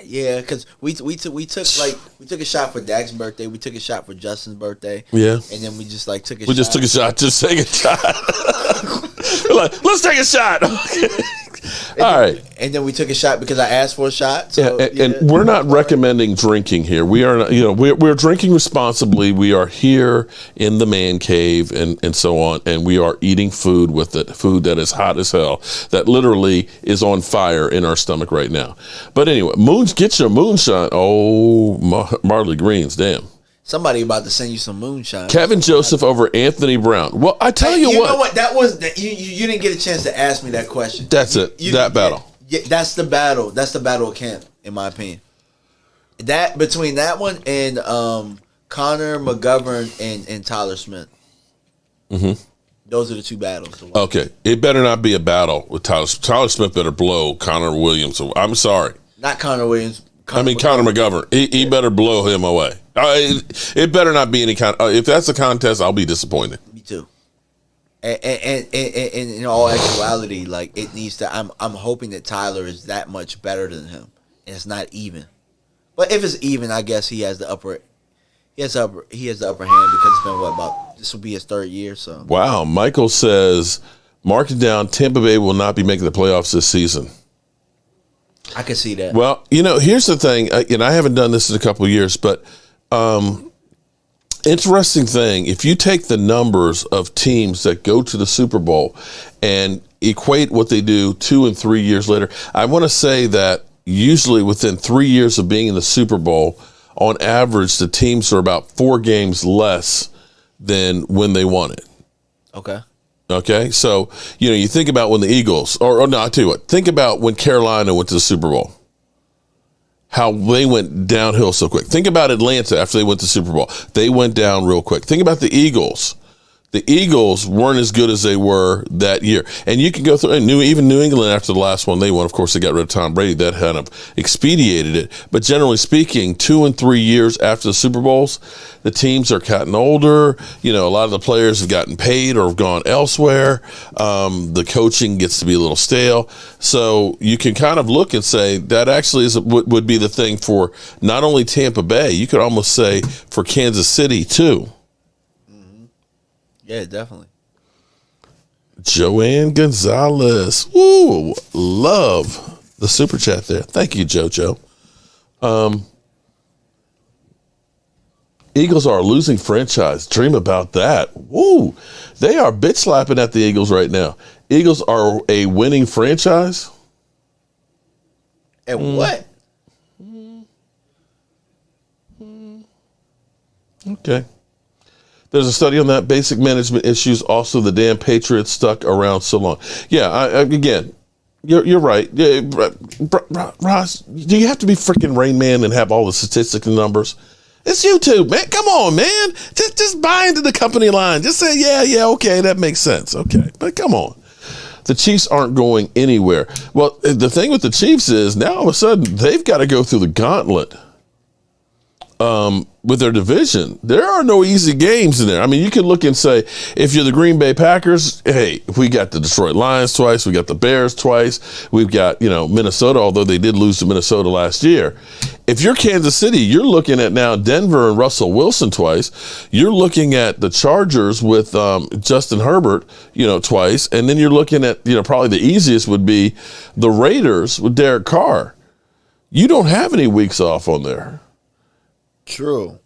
Yeah, because we took a shot for Dak's birthday. We took a shot for Justin's birthday. Yeah, and then we just took a shot. We just took a shot. Just take a shot. Let's take a shot. All right. And then we took a shot because I asked for a shot. So, and we're not recommending drinking here. We are, we're drinking responsibly. We are here in the man cave and so on, and we are eating food with it, food that is hot as hell, that literally is on fire in our stomach right now. But anyway, get your moonshine. Oh, Marley Greens, damn. Somebody about to send you some moonshine. Kevin Joseph over Anthony Brown. Well, I tell you what. You know what? That was you didn't get a chance to ask me that question. That's it. That battle. Yeah, that's the battle. That's the battle of camp, in my opinion. That between that one and Connor McGovern and Tyler Smith. Mm-hmm. Those are the two battles. Okay, it better not be a battle with Tyler. Tyler Smith better blow Connor Williams. I'm sorry. Not Connor Williams. Connor McGovern. He better blow him away. It better not be any kind. If that's a contest, I'll be disappointed. Me too. And in all actuality, like it needs to. I'm hoping that Tyler is that much better than him, and it's not even. But if it's even, I guess he has the upper. He has the upper hand because it's been this will be his third year. So wow, Michael says, mark it down. Tampa Bay will not be making the playoffs this season. I can see that. Well, here's the thing, and I haven't done this in a couple of years, but interesting thing, if you take the numbers of teams that go to the Super Bowl and equate what they do 2 and 3 years later, I want to say that usually within 3 years of being in the Super Bowl, on average, the teams are about 4 games less than when they won it. Okay, so, you think about when the Eagles, or no, I'll tell you what, think about when Carolina went to the Super Bowl, how they went downhill so quick. Think about Atlanta after they went to the Super Bowl. They went down real quick. Think about the Eagles. The Eagles weren't as good as they were that year. And you can go through, and even New England after the last one they won, of course, they got rid of Tom Brady. That kind of expedited it. But generally speaking, 2 and 3 years after the Super Bowls, the teams are getting older. A lot of the players have gotten paid or have gone elsewhere. The coaching gets to be a little stale. So you can kind of look and say that actually would be the thing for not only Tampa Bay, you could almost say for Kansas City too. Yeah, definitely. Joanne Gonzalez. Woo, love the super chat there. Thank you, JoJo. Eagles are a losing franchise. Dream about that. Woo, they are bitch slapping at the Eagles right now. Eagles are a winning franchise. And what? Okay. There's a study on that. Basic management issues. Also, the damn Patriots stuck around so long. Yeah, again, you're right. Yeah, Ross, do you have to be freaking Rain Man and have all the statistics and numbers? It's YouTube, man. Come on, man. Just buy into the company line. Just say, yeah, okay, that makes sense. Okay, but come on. The Chiefs aren't going anywhere. Well, the thing with the Chiefs is now all of a sudden they've got to go through the gauntlet. With their division, there are no easy games in there. I mean, you can look and say, if you're the Green Bay Packers, hey, we got the Detroit Lions twice, we got the Bears twice, we've got, Minnesota, although they did lose to Minnesota last year. If you're Kansas City, you're looking at now Denver and Russell Wilson twice. You're looking at the Chargers with Justin Herbert, twice. And then you're looking at, probably the easiest would be the Raiders with Derek Carr. You don't have any weeks off on there. True.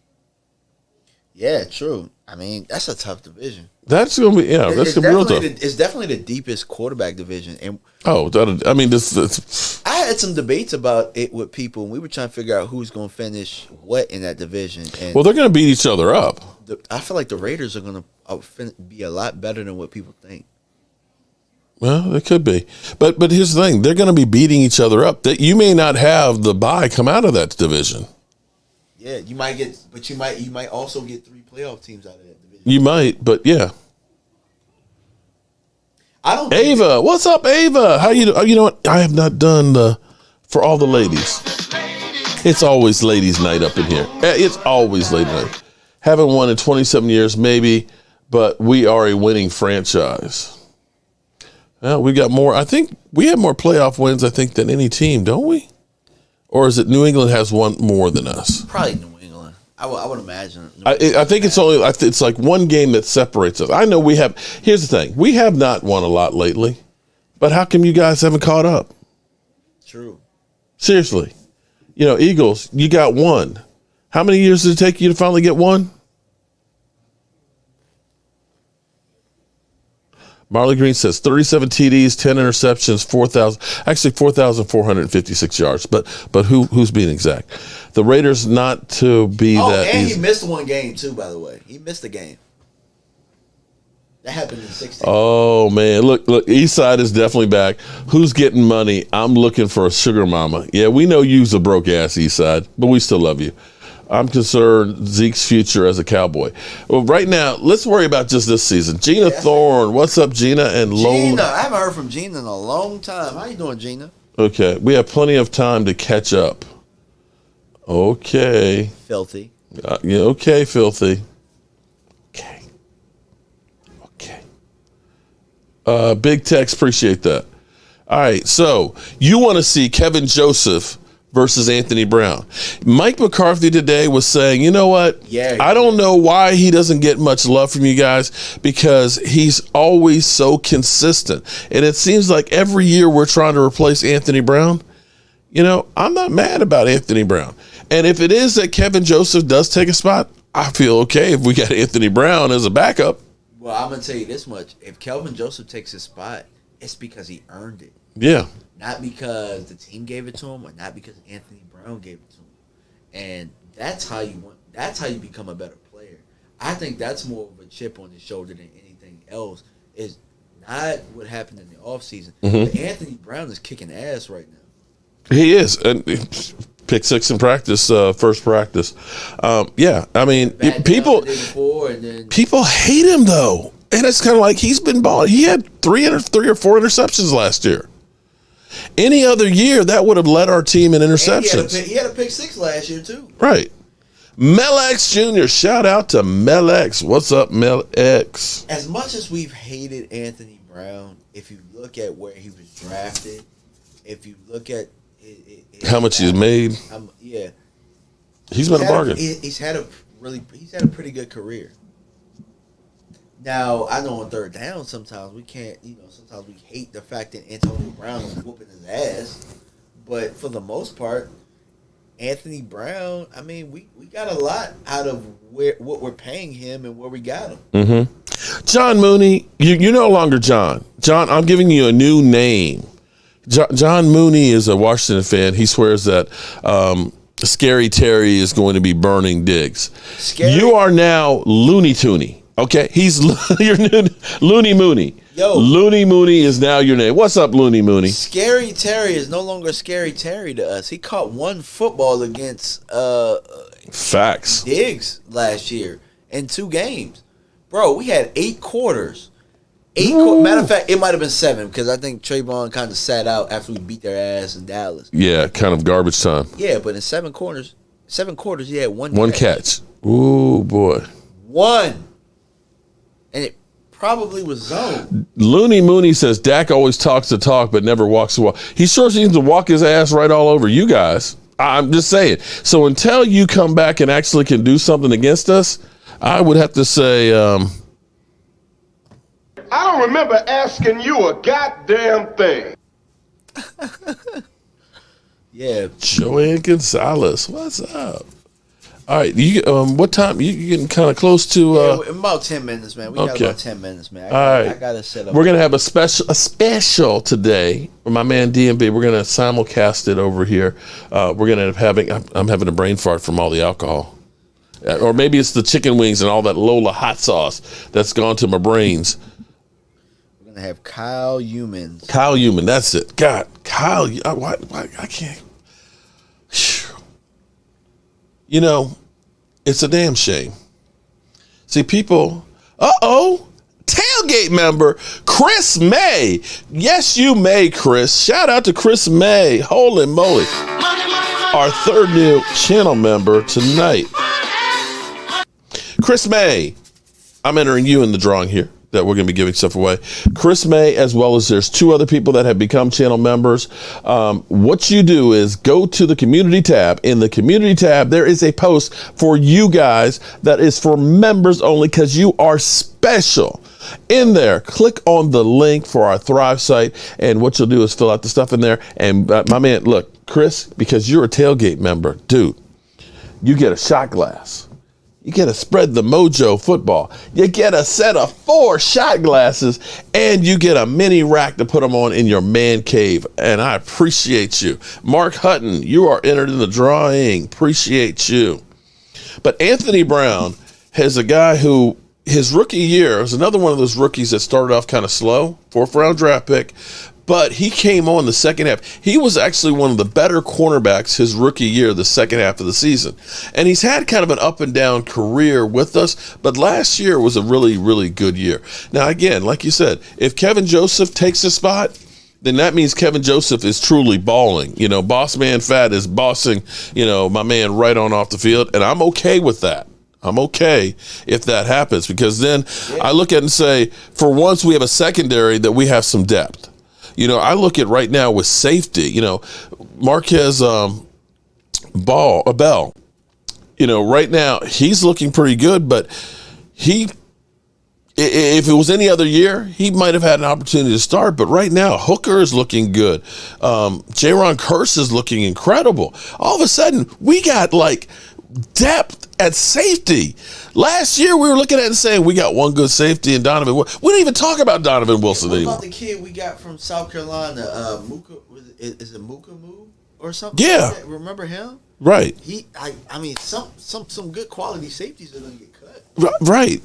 Yeah, true. I mean, that's a tough division. That's gonna be that's gonna be real tough. It's definitely the deepest quarterback division. And this. I had some debates about it with people, and we were trying to figure out who's going to finish what in that division. And well, they're going to beat each other up. I feel like the Raiders are going to be a lot better than what people think. Well, it could be, but here's the thing: they're going to be beating each other up. That you may not have the bye come out of that division. Yeah, you might get, but you might also get 3 playoff teams out of that division. You might, but yeah. I don't. Ava, what's up, Ava? How you do? You know what? I have not done for all the ladies. It's always ladies' night up in here. It's always ladies' night. Haven't won in 27 years, maybe, but we are a winning franchise. Well, we got more. I think we have more playoff wins, than any team, don't we? Or is it New England has one more than us? Probably New England. I would imagine. I think it's only it's like one game that separates us. I know we have. Here's the thing: we have not won a lot lately, but how come you guys haven't caught up? True. Seriously, Eagles, you got one. How many years did it take you to finally get one? Marley Green says 37 TDs, 10 interceptions, 4,456 yards. But who's being exact? The Raiders not to be that and easy. He missed one game too, by the way. He missed a game. That happened in 16. Oh man, look, Eastside is definitely back. Who's getting money? I'm looking for a sugar mama. Yeah, we know you's a broke ass Eastside, but we still love you. I'm concerned Zeke's future as a Cowboy. Well, right now, let's worry about just this season. Gina Thorne, what's up, Gina? And Gina, I haven't heard from Gina in a long time. How you doing, Gina? Okay, we have plenty of time to catch up. Okay. Filthy. Yeah, okay, Filthy. Okay. Big Tex, appreciate that. All right, so you want to see Kevin Joseph versus Anthony Brown. Mike McCarthy today was saying, you know what? Yeah. I don't know why he doesn't get much love from you guys, because he's always so consistent. And it seems like every year we're trying to replace Anthony Brown. You know, I'm not mad about Anthony Brown. And if it is that Kevin Joseph does take a spot, I feel okay if we got Anthony Brown as a backup. Well, I'm going to tell you this much. If Kelvin Joseph takes his spot, it's because he earned it. Yeah. Not because the team gave it to him, or not because Anthony Brown gave it to him. And that's how you become a better player. I think that's more of a chip on his shoulder than anything else. Is not what happened in the offseason. But Anthony Brown is kicking ass right now. He is. And pick 6 in practice, first practice. Yeah, I mean, people hate him, though. And it's kind of like he's been balling. He had 3 or 4 interceptions last year. Any other year, that would have led our team in interceptions. He had a pick 6 last year, too. Right. Mel X Jr., shout out to Mel X. What's up, Mel X? As much as we've hated Anthony Brown, if you look at where he was drafted, if you look at how much he's made, he's been a bargain. He's had a pretty good career. Now, I know on third down sometimes we can't, sometimes we hate the fact that Antonio Brown is whooping his ass. But for the most part, Anthony Brown, I mean, we got a lot out of what we're paying him and where we got him. Mm-hmm. John Mooney, you're no longer John. John, I'm giving you a new name. John Mooney is a Washington fan. He swears that Scary Terry is going to be burning Diggs. You are now Looney Tooney. Okay, he's your new Looney Mooney. Yo, Looney Mooney is now your name. What's up, Looney Mooney? Scary Terry is no longer Scary Terry to us. He caught one football against Facts Diggs last year in 2 games. Bro, we had 8 quarters. Matter of fact, it might have been 7 because I think Trevon kind of sat out after we beat their ass in Dallas. Yeah, kind of garbage time. Yeah, but in 7 quarters, he had one catch. Ooh, boy. 1. And it probably was zone. Looney Mooney says Dak always talks the talk but never walks the walk. He sure seems to walk his ass right all over you guys. I'm just saying. So until you come back and actually can do something against us, I would have to say... I don't remember asking you a goddamn thing. Yeah. Joanne Gonzalez, what's up? All right, what time? You getting kind of close to? About 10 minutes, man. We got about 10 minutes, man. I gotta set up. We're gonna have a special today for my man DMB. We're gonna simulcast it over here. We're gonna I'm having a brain fart from all the alcohol, or maybe it's the chicken wings and all that Lola hot sauce that's gone to my brains. We're gonna have Kyle Yeomans. Kyle Yeoman, that's it. God, Kyle, why I can't. You know, it's a damn shame. See, people, tailgate member, Chris May. Yes, you may, Chris. Shout out to Chris May. Holy moly. Our 3rd new channel member tonight. Chris May, I'm entering you in the drawing here that we're going to be giving stuff away. Chris May, as well as there's 2 other people that have become channel members. What you do is go to the community tab. In the community tab, there is a post for you guys that is for members only because you are special. In there, click on the link for our Thrive site, and what you'll do is fill out the stuff in there. And my man, look, Chris, because you're a tailgate member, dude, you get a shot glass. You get to spread the mojo football. You get a set of 4 shot glasses, and you get a mini rack to put them on in your man cave. And I appreciate you. Mark Hutton, you are entered in the drawing. Appreciate you. But Anthony Brown has a guy who, his rookie year, was another one of those rookies that started off kind of slow. 4th round draft pick. but he came on the second half. He was actually one of the better cornerbacks his rookie year, the second half of the season. And he's had kind of an up and down career with us, but last year was a really, really good year. Now, again, like you said, if Kevin Joseph takes the spot, then that means Kevin Joseph is truly balling. You know, Boss Man Fat is bossing, you know, my man right on off the field, and I'm okay with that. I'm okay if that happens, because then I look at it and say, for once we have a secondary that we have some depth. You know, I look at right now with safety, you know, Marquez Bell, you know, right now he's looking pretty good, but if it was any other year, he might have had an opportunity to start. But right now, Hooker is looking good. Jaron Kearse is looking incredible. All of a sudden, we got like depth at safety. Last year, we were looking at it and saying we got one good safety in Donovan. We didn't even talk about Donovan Wilson anymore. What about the kid we got from South Carolina? Is it Mukamu or something? Yeah. Like that? Remember him? Right. I mean, some good quality safeties are gonna get cut. Right,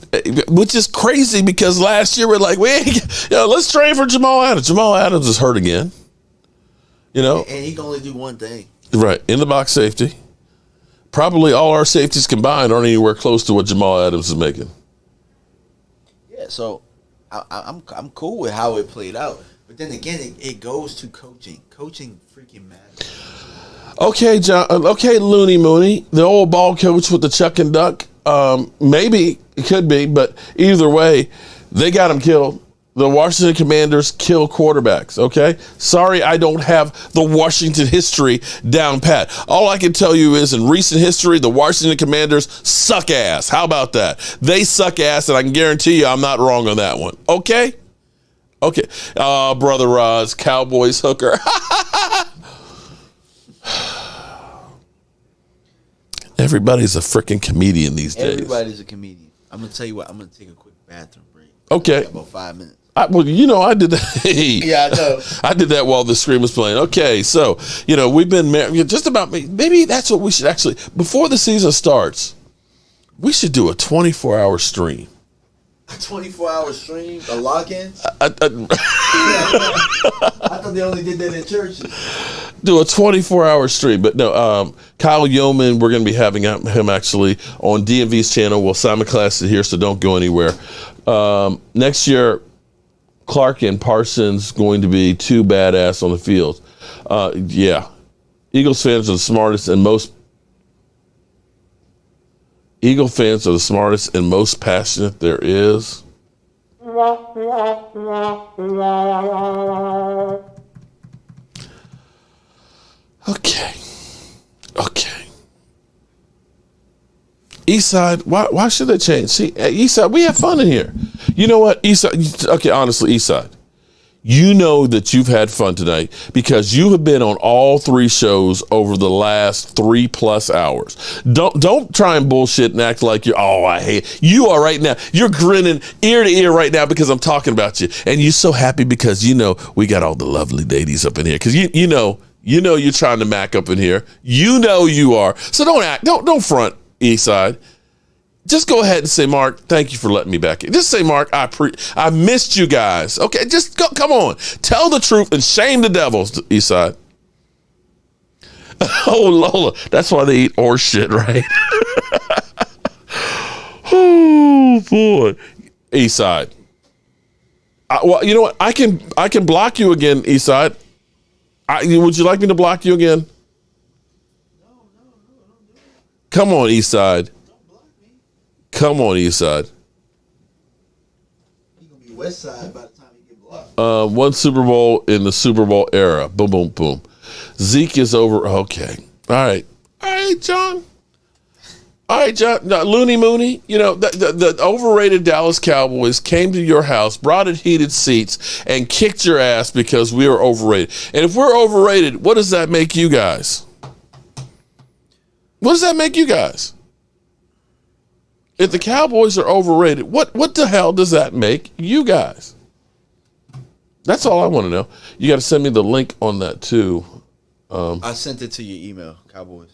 which is crazy because last year we're like, let's trade for Jamal Adams. Jamal Adams is hurt again. You know, and he can only do one thing. Right, in the box safety. Probably all our safeties combined aren't anywhere close to what Jamal Adams is making. Yeah, so I'm cool with how it played out, but then again, it goes to coaching. Coaching freaking matters. Okay, John. Okay, Looney Mooney, the old ball coach with the chuck and duck. Maybe it could be, but either way, they got him killed. The Washington Commanders kill quarterbacks, okay? Sorry, I don't have the Washington history down pat. All I can tell you is in recent history, the Washington Commanders suck ass. How about that? They suck ass, and I can guarantee you I'm not wrong on that one, okay? Okay. Brother Roz, Cowboys hooker. Everybody's a freaking comedian these days. Everybody's a comedian. I'm going to tell you what, I'm going to take a quick bathroom break. Okay. About 5 minutes. Well, you know, I did that. Yeah, I know. I did that while the screen was playing. Okay, so, you know, we've been married. Just about, maybe that's what we should actually, before the season starts, we should do a 24-hour stream. A 24-hour stream? A lock-in? I thought they only did that in churches. Do a 24-hour stream. But no, Kyle Yeoman, we're going to be having him actually on DMV's channel. We'll simulcast it here, so don't go anywhere. Next year, Clark and Parsons going to be two badass on the field. Yeah. Eagles fans are the smartest and most passionate there is. Okay. Eastside, why should they change? See, Eastside, we have fun in here. You know what, Eastside? Okay, honestly, Eastside, you know that you've had fun tonight because you have been on all three shows over the last 3+ hours. Don't try and bullshit and act like I hate it. You are right now. You're grinning ear to ear right now because I'm talking about you, and you're so happy because you know we got all the lovely ladies up in here because you know you're trying to mac up in here. You know you are. So don't front. Eastside, just go ahead and say, Mark, thank you for letting me back in. Just say, Mark, I missed you guys. Okay, just go. Come on, tell the truth and shame the devils. Eastside. Oh, Lola, that's why they eat horse shit, right? Oh boy, Eastside. Well, you know what? I can block you again, Eastside. Would you like me to block you again? Come on, Eastside. Don't block me. Come on, Eastside. You're going to be West Side by the time you get blocked. One Super Bowl in the Super Bowl era. Boom, boom, boom. Zeke is over. Okay. All right, John. Now, Looney Mooney, you know, the overrated Dallas Cowboys came to your house, brought in heated seats, and kicked your ass because we were overrated. And if we're overrated, what does that make you guys? What does that make you guys? If the Cowboys are overrated, what the hell does that make you guys? That's all I want to know. You got to send me the link on that too. I sent it to your email, Cowboys.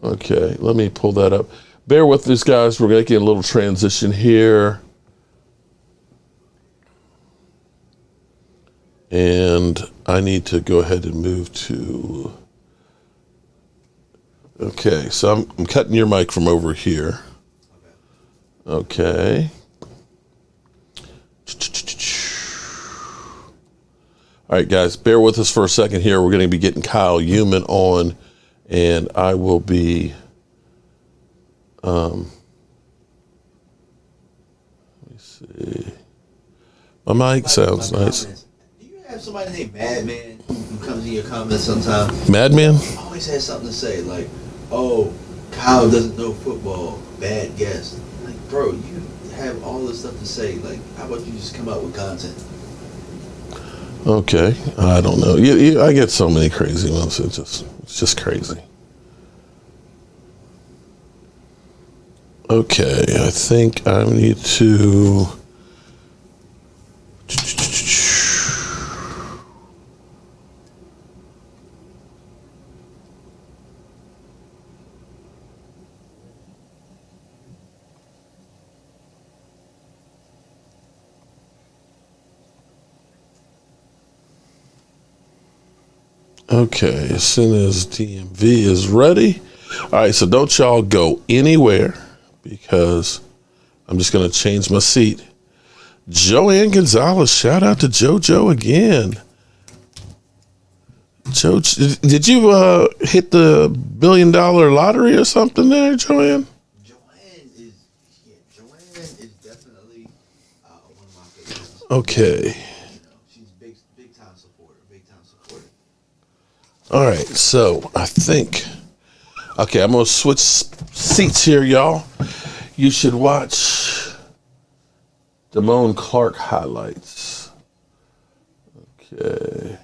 Okay, let me pull that up. Bear with this, guys. We're making a little transition here. And I need to go ahead and move to... Okay, so I'm cutting your mic from over here. Okay. All right, guys, bear with us for a second here. We're going to be getting Kyle Yeoman on, and I will be... let me see. My mic sounds nice. Do you have somebody named Madman who comes in your comments sometimes? Madman? Always has something to say, like, oh, Kyle doesn't know football, bad guess. Like, bro, you have all this stuff to say. Like, how about you just come out with content? Okay, I don't know. I get so many crazy ones. It's just crazy. Okay, I think I need to... Okay, as soon as DMV is ready. All right, so don't y'all go anywhere because I'm just going to change my seat. Joanne Gonzalez, shout out to JoJo again. Did you hit the $1 billion lottery or something there, Joanne? Joanne is definitely one of my favorites. Okay. She's big time supporter. All right, so I think, okay, I'm going to switch seats here, y'all. You should watch Damone Clark highlights. Okay.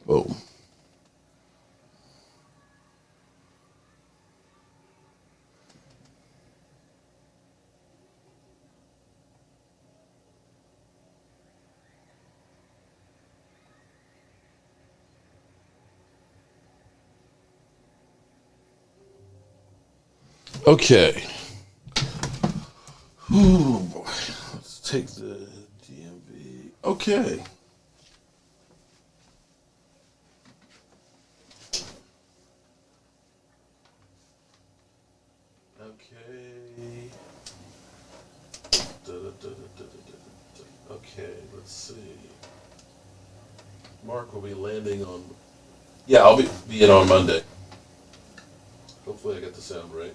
Boom. Okay. Ooh, boy. Let's take the DMV. Okay. Okay. Okay, let's see. Mark will be landing on... Yeah, I'll be in on Monday. Hopefully I got the sound right.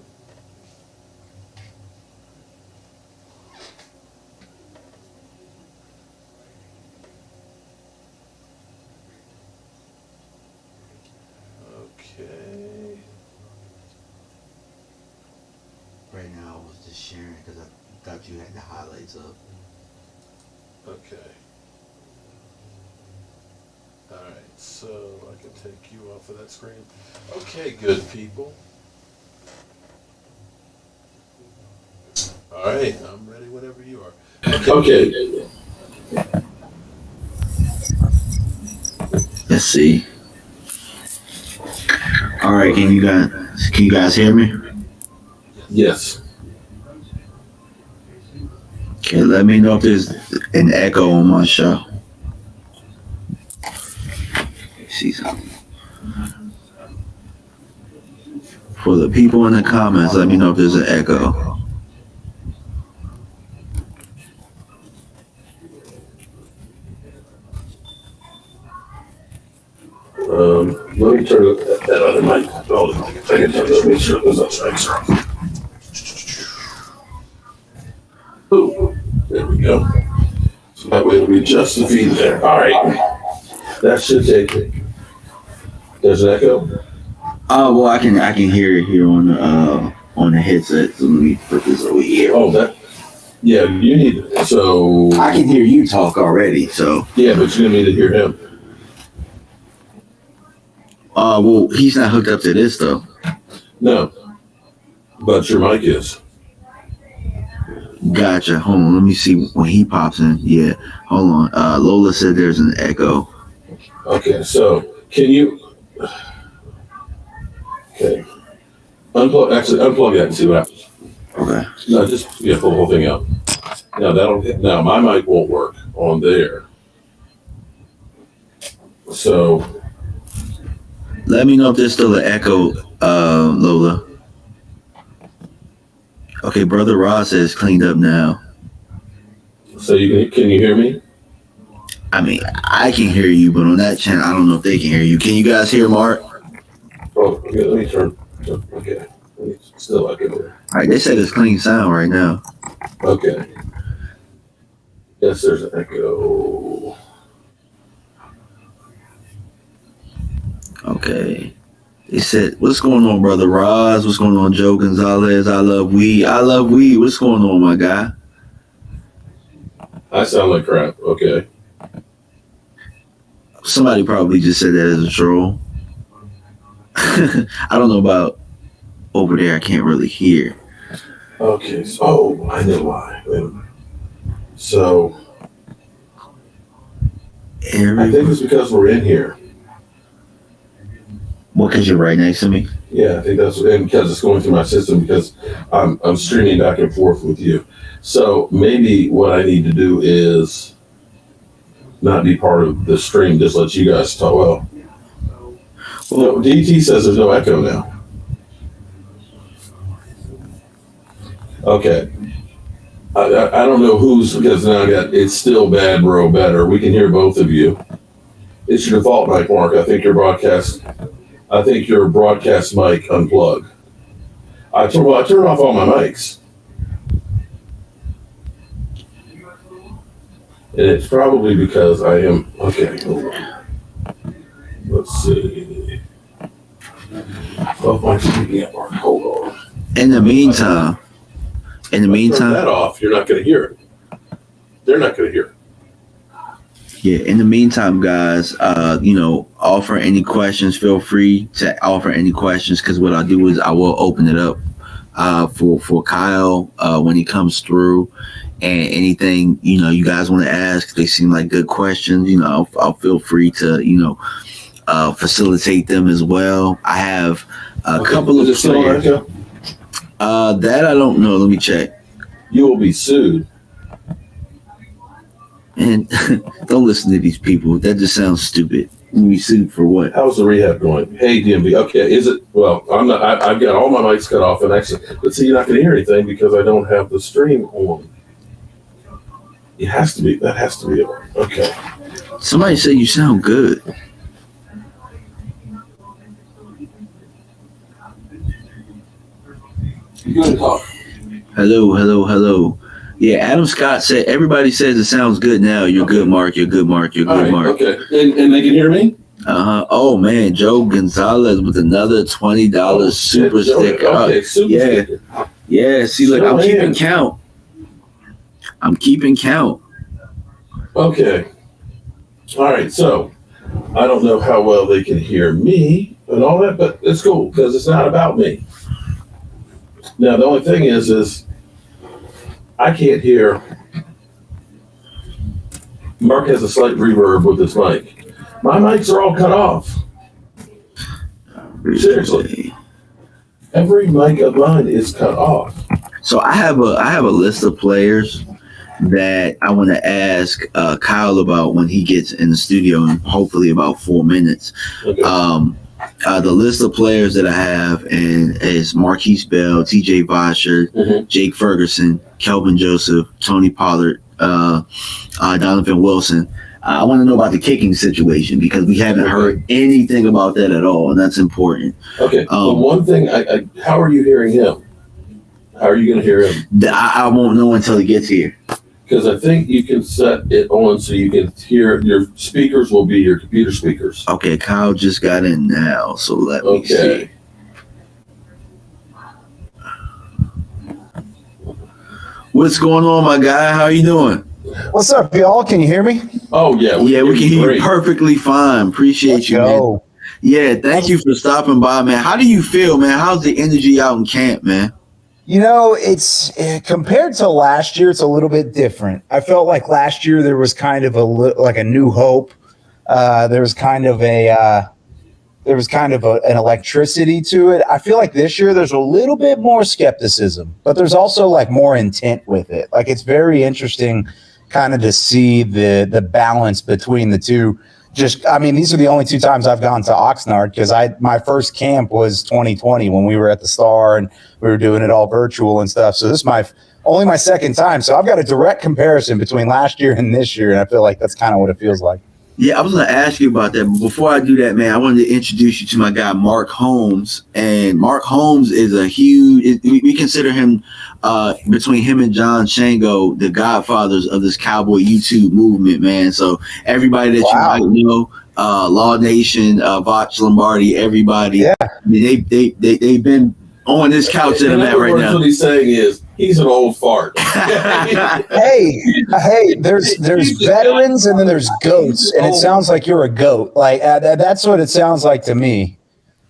Okay. Right now, I was just sharing because I thought you had the highlights up. Okay. All right, so I can take you off of that screen. Okay, good people. All right, I'm ready whenever you are. Okay. Let's see. All right, can you guys hear me? Yes. Okay, let me know if there's an echo on my show. See something. For the people in the comments, let me know if there's an echo. Let me turn that other mic. I can just make sure those mics are on. Ooh, there we go. So that way it'll be just the feed there. All right. That should take it. There's an echo? Oh, well, I can hear it here on the headset. So let me put this over here. Oh, that. Yeah, you need it. So. I can hear you talk already, so. Yeah, but you're gonna need to hear him. Well, he's not hooked up to this though. No, but your mic is. Gotcha. Hold on, let me see when he pops in. Yeah, hold on. Lola said there's an echo. Okay, so can you? Okay. Unplug that and see what happens. Okay. No, just pull the whole thing out. Now my mic won't work on there. So let me know if there's still an echo, Lola. Okay, Brother Ross says cleaned up now. So can you hear me? I mean, I can hear you, but on that channel, I don't know if they can hear you. Can you guys hear Mark? Oh, okay, let me turn. Okay, still I can hear. All right, they said it's clean sound right now. Okay. Yes, there's an echo. Okay. They said, what's going on, Brother Roz? What's going on, Joe Gonzalez? I love weed. I love weed. What's going on, my guy? I sound like crap. Okay. Somebody probably just said that as a troll. I don't know about over there. I can't really hear. Okay. So, I know why. So, I think it's because we're in here. Well, because you're right next to me? Yeah, I think that's and because it's going through my system because I'm streaming back and forth with you. So maybe what I need to do is not be part of the stream, just let you guys talk. Well, no, DT says there's no echo now. Okay. I don't know who's, because now it's still bad, bro, better. We can hear both of you. It's your default mic, Mark. I think your broadcast mic unplugged. I turned off all my mics. And it's probably because I am, okay, hold on. Let's see. Oh, my speaking at Mark, hold on. In the meantime, turn that off, you're not going to hear it. They're not going to hear it. Yeah, in the meantime, guys, offer any questions. Feel free to offer any questions because what I'll do is I will open it up for Kyle when he comes through. And anything, you guys want to ask, they seem like good questions. I'll feel free to, facilitate them as well. I have a couple of players. That I don't know. Let me check. You will be sued. And don't listen to these people. That just sounds stupid. We sued for what? How's the rehab going? Hey, DMV. Okay, is it? Well, I'm not. I've got all my mics cut off, and actually, but see, you're not going to hear anything because I don't have the stream on. It has to be. That has to be it. Okay. Somebody said you sound good. You good to talk? Hello. Yeah, Adam Scott said, everybody says it sounds good now. You're good, Mark. You're good, Mark. Mark. Okay. And they can hear me? Uh-huh. Oh, man. Joe Gonzalez with another $20 super sticker. Okay, super sticker. Yeah, see, look, I'm keeping count. Okay. All right, so I don't know how well they can hear me and all that, but it's cool because it's not about me. Now, the only thing is I can't hear. Mark has a slight reverb with his mic. My mics are all cut off. Seriously. Every mic of mine is cut off. So I have a list of players that I want to ask Kyle about when he gets in the studio in hopefully about 4 minutes. Okay. The list of players that I have is Marquise Bell, TJ Vosher, Jake Ferguson, Kelvin Joseph, Tony Pollard, Donovan Wilson. I want to know about the kicking situation because we haven't heard anything about that at all, and that's important. Okay. The one thing, how are you hearing him? How are you going to hear him? I won't know until he gets here. Because I think you can set it on so you can hear, your speakers will be your computer speakers. Okay, Kyle just got in now, so let me see. What's going on, my guy? How you doing? What's up, y'all? Can you hear me? Oh, yeah. We can hear you perfectly fine. Appreciate you, man. Yeah, thank you for stopping by, man. How do you feel, man? How's the energy out in camp, man? It's compared to last year, it's a little bit different. I felt like last year there was kind of a new hope. There was kind of a there was kind of an electricity to it. I feel like this year there's a little bit more skepticism, but there's also like more intent with it. Like it's very interesting kind of to see the balance between the two. Just, I mean, these are the only 2 times I've gone to Oxnard because my first camp was 2020 when we were at the Star and we were doing it all virtual and stuff. So this is only my second time. So I've got a direct comparison between last year and this year, and I feel like that's kind of what it feels like. Yeah, I was going to ask you about that. But before I do that, man, I wanted to introduce you to my guy, Mark Holmes. And Mark Holmes is we consider him, between him and John Shango, the godfathers of this cowboy YouTube movement, man. So everybody that you might know, Law Nation, Voch Lombardi, everybody, yeah. I mean, they've been on this couch that I'm at right now. What he's saying is he's an old fart. hey, there's veterans and then there's goats, and it sounds like you're a goat. Like that's what it sounds like to me.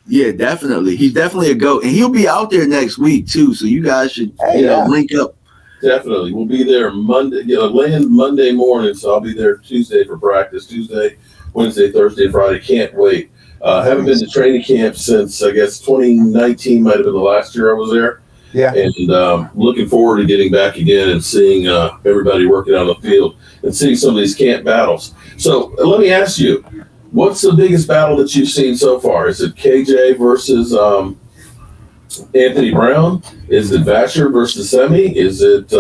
Yeah, definitely. He's definitely a goat, and he'll be out there next week too. So you guys should link up. Definitely, we'll be there Monday. Land Monday morning, so I'll be there Tuesday for practice. Tuesday, Wednesday, Thursday, Friday. Can't wait. Haven't been to training camp since, I guess, 2019 might have been the last year I was there. Yeah. And looking forward to getting back again and seeing everybody working out on the field and seeing some of these camp battles. So let me ask you, what's the biggest battle that you've seen so far? Is it KJ versus Anthony Brown? Is it Vasher versus Semi? Is it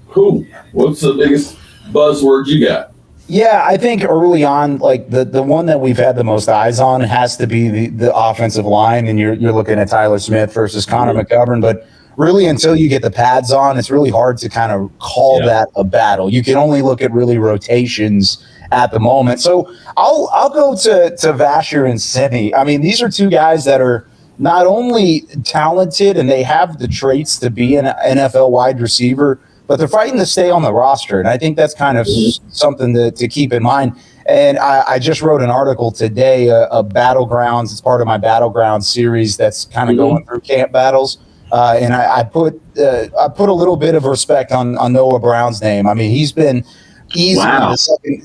who? What's the biggest buzzword you got? Yeah, I think early on, like the one that we've had the most eyes on has to be the offensive line, and you're looking at Tyler Smith versus Connor McGovern. But really, until you get the pads on, it's really hard to kind of call that a battle. You can only look at really rotations at the moment. So I'll go to Vasher and Semi. I mean, these are 2 guys that are not only talented and they have the traits to be an NFL wide receiver, but they're fighting to stay on the roster. And I think that's kind of something to keep in mind. And I just wrote an article today, a Battlegrounds. It's part of my Battlegrounds series that's kind of going through camp battles. And I put a little bit of respect on Noah Brown's name. I mean, he's been easily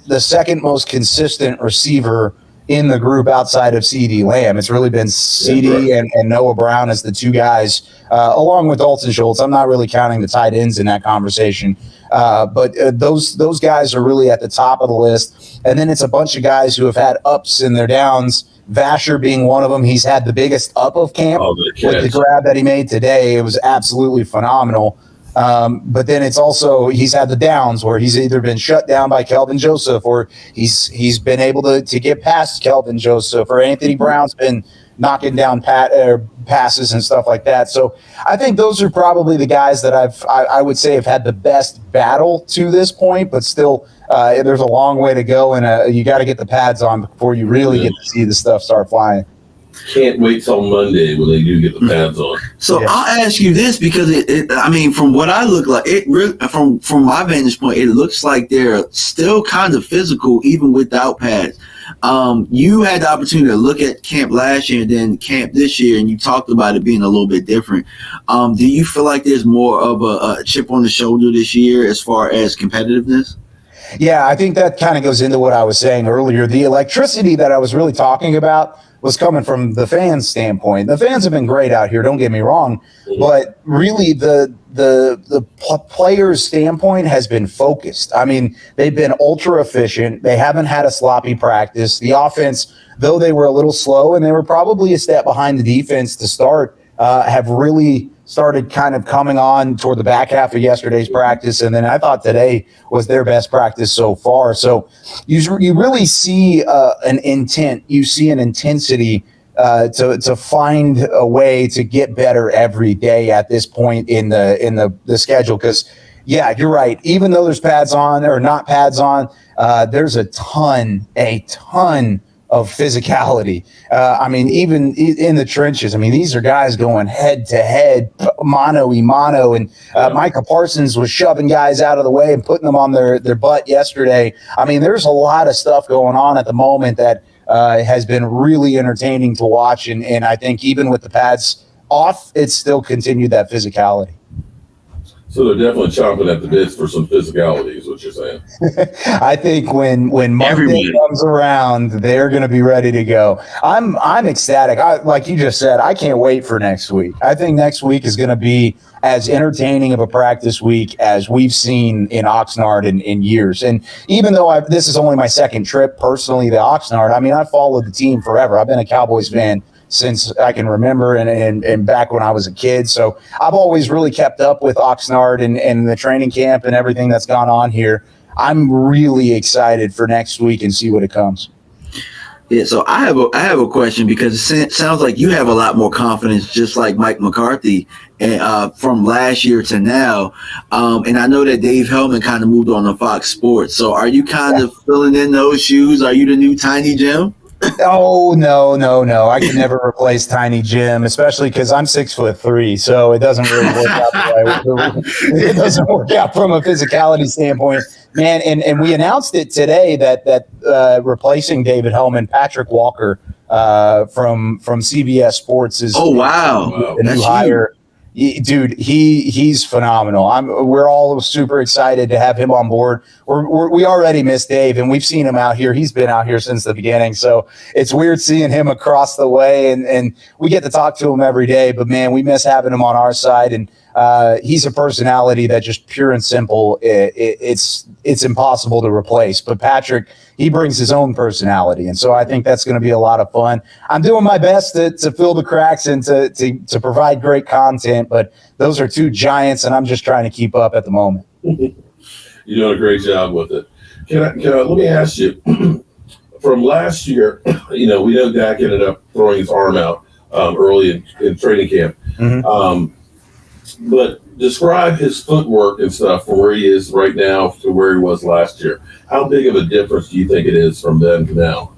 the second most consistent receiver in the group outside of CeeDee Lamb. It's really been CeeDee and Noah Brown as the 2 guys, along with Dalton Schultz. I'm not really counting the tight ends in that conversation. But those guys are really at the top of the list. And then it's a bunch of guys who have had ups and their downs. Vasher being one of them. He's had the biggest up of camp with the grab that he made today. It was absolutely phenomenal. But then it's also he's had the downs where he's either been shut down by Kelvin Joseph or he's been able to get past Kelvin Joseph, or Anthony Brown's been knocking down passes and stuff like that. So I think those are probably the guys that I would say have had the best battle to this point, but still there's a long way to go, and you got to get the pads on before you really get to see the stuff start flying. Can't wait till Monday when they do get the pads on. So I'll ask you this because I mean, from what I look like, it really, from my vantage point, it looks like they're still kind of physical even without pads. You had the opportunity to look at camp last year and then camp this year, and you talked about it being a little bit different. Do you feel like there's more of a chip on the shoulder this year as far as competitiveness? Yeah, I think that kind of goes into what I was saying earlier. The electricity that I was really talking about was coming from the fans' standpoint. The fans have been great out here, don't get me wrong, but really the players' standpoint has been focused. I mean, they've been ultra efficient. They haven't had a sloppy practice. The offense, though they were a little slow and they were probably a step behind the defense to start, have really started kind of coming on toward the back half of yesterday's practice. And then I thought today was their best practice so far. So you really see an intent. You see an intensity to find a way to get better every day at this point in the schedule. Because, yeah, you're right. Even though there's pads on or not pads on, there's a ton of physicality. I mean, even in the trenches, I mean, these are guys going head to head, mano a mano, and Micah Parsons was shoving guys out of the way and putting them on their butt yesterday. I mean, there's a lot of stuff going on at the moment that has been really entertaining to watch, and I think even with the pads off, it's still continued that physicality. So they're definitely chomping at the bits for some physicality, is what you're saying. I think when Monday comes around, they're going to be ready to go. I'm ecstatic. Like you just said, I can't wait for next week. I think next week is going to be as entertaining of a practice week as we've seen in Oxnard in years. And even though this is only my second trip personally to Oxnard, I mean, I've followed the team forever. I've been a Cowboys fan since I can remember and back when I was a kid. So I've always really kept up with Oxnard and the training camp and everything that's gone on here. I'm really excited for next week and see what it comes. Yeah, so I have a question because it sounds like you have a lot more confidence, just like Mike McCarthy, and from last year to now. And I know that Dave Hellman kind of moved on to Fox Sports. So are you kind of filling in those shoes? Are you the new Tiny Jim? Oh, no. I can never replace Tiny Jim, especially because I'm 6'3", so it doesn't really work out it doesn't work out from a physicality standpoint, man. And we announced it today that replacing David Hellman, Patrick Walker from CBS Sports is the new hire. Dude, he's phenomenal. We're all super excited to have him on board. We already miss Dave, and we've seen him out here. He's been out here since the beginning, so it's weird seeing him across the way, and we get to talk to him every day. But man, we miss having him on our side, and he's a personality that just pure and simple. It's impossible to replace. But Patrick, he brings his own personality, and so I think that's going to be a lot of fun. I'm doing my best to fill the cracks and to provide great content, but those are two giants, and I'm just trying to keep up at the moment. You're doing a great job with it. Can I let me ask you, from last year, we know Dak ended up throwing his arm out early in training camp. Mm-hmm. But describe his footwork and stuff from where he is right now to where he was last year. How big of a difference do you think it is from then to now?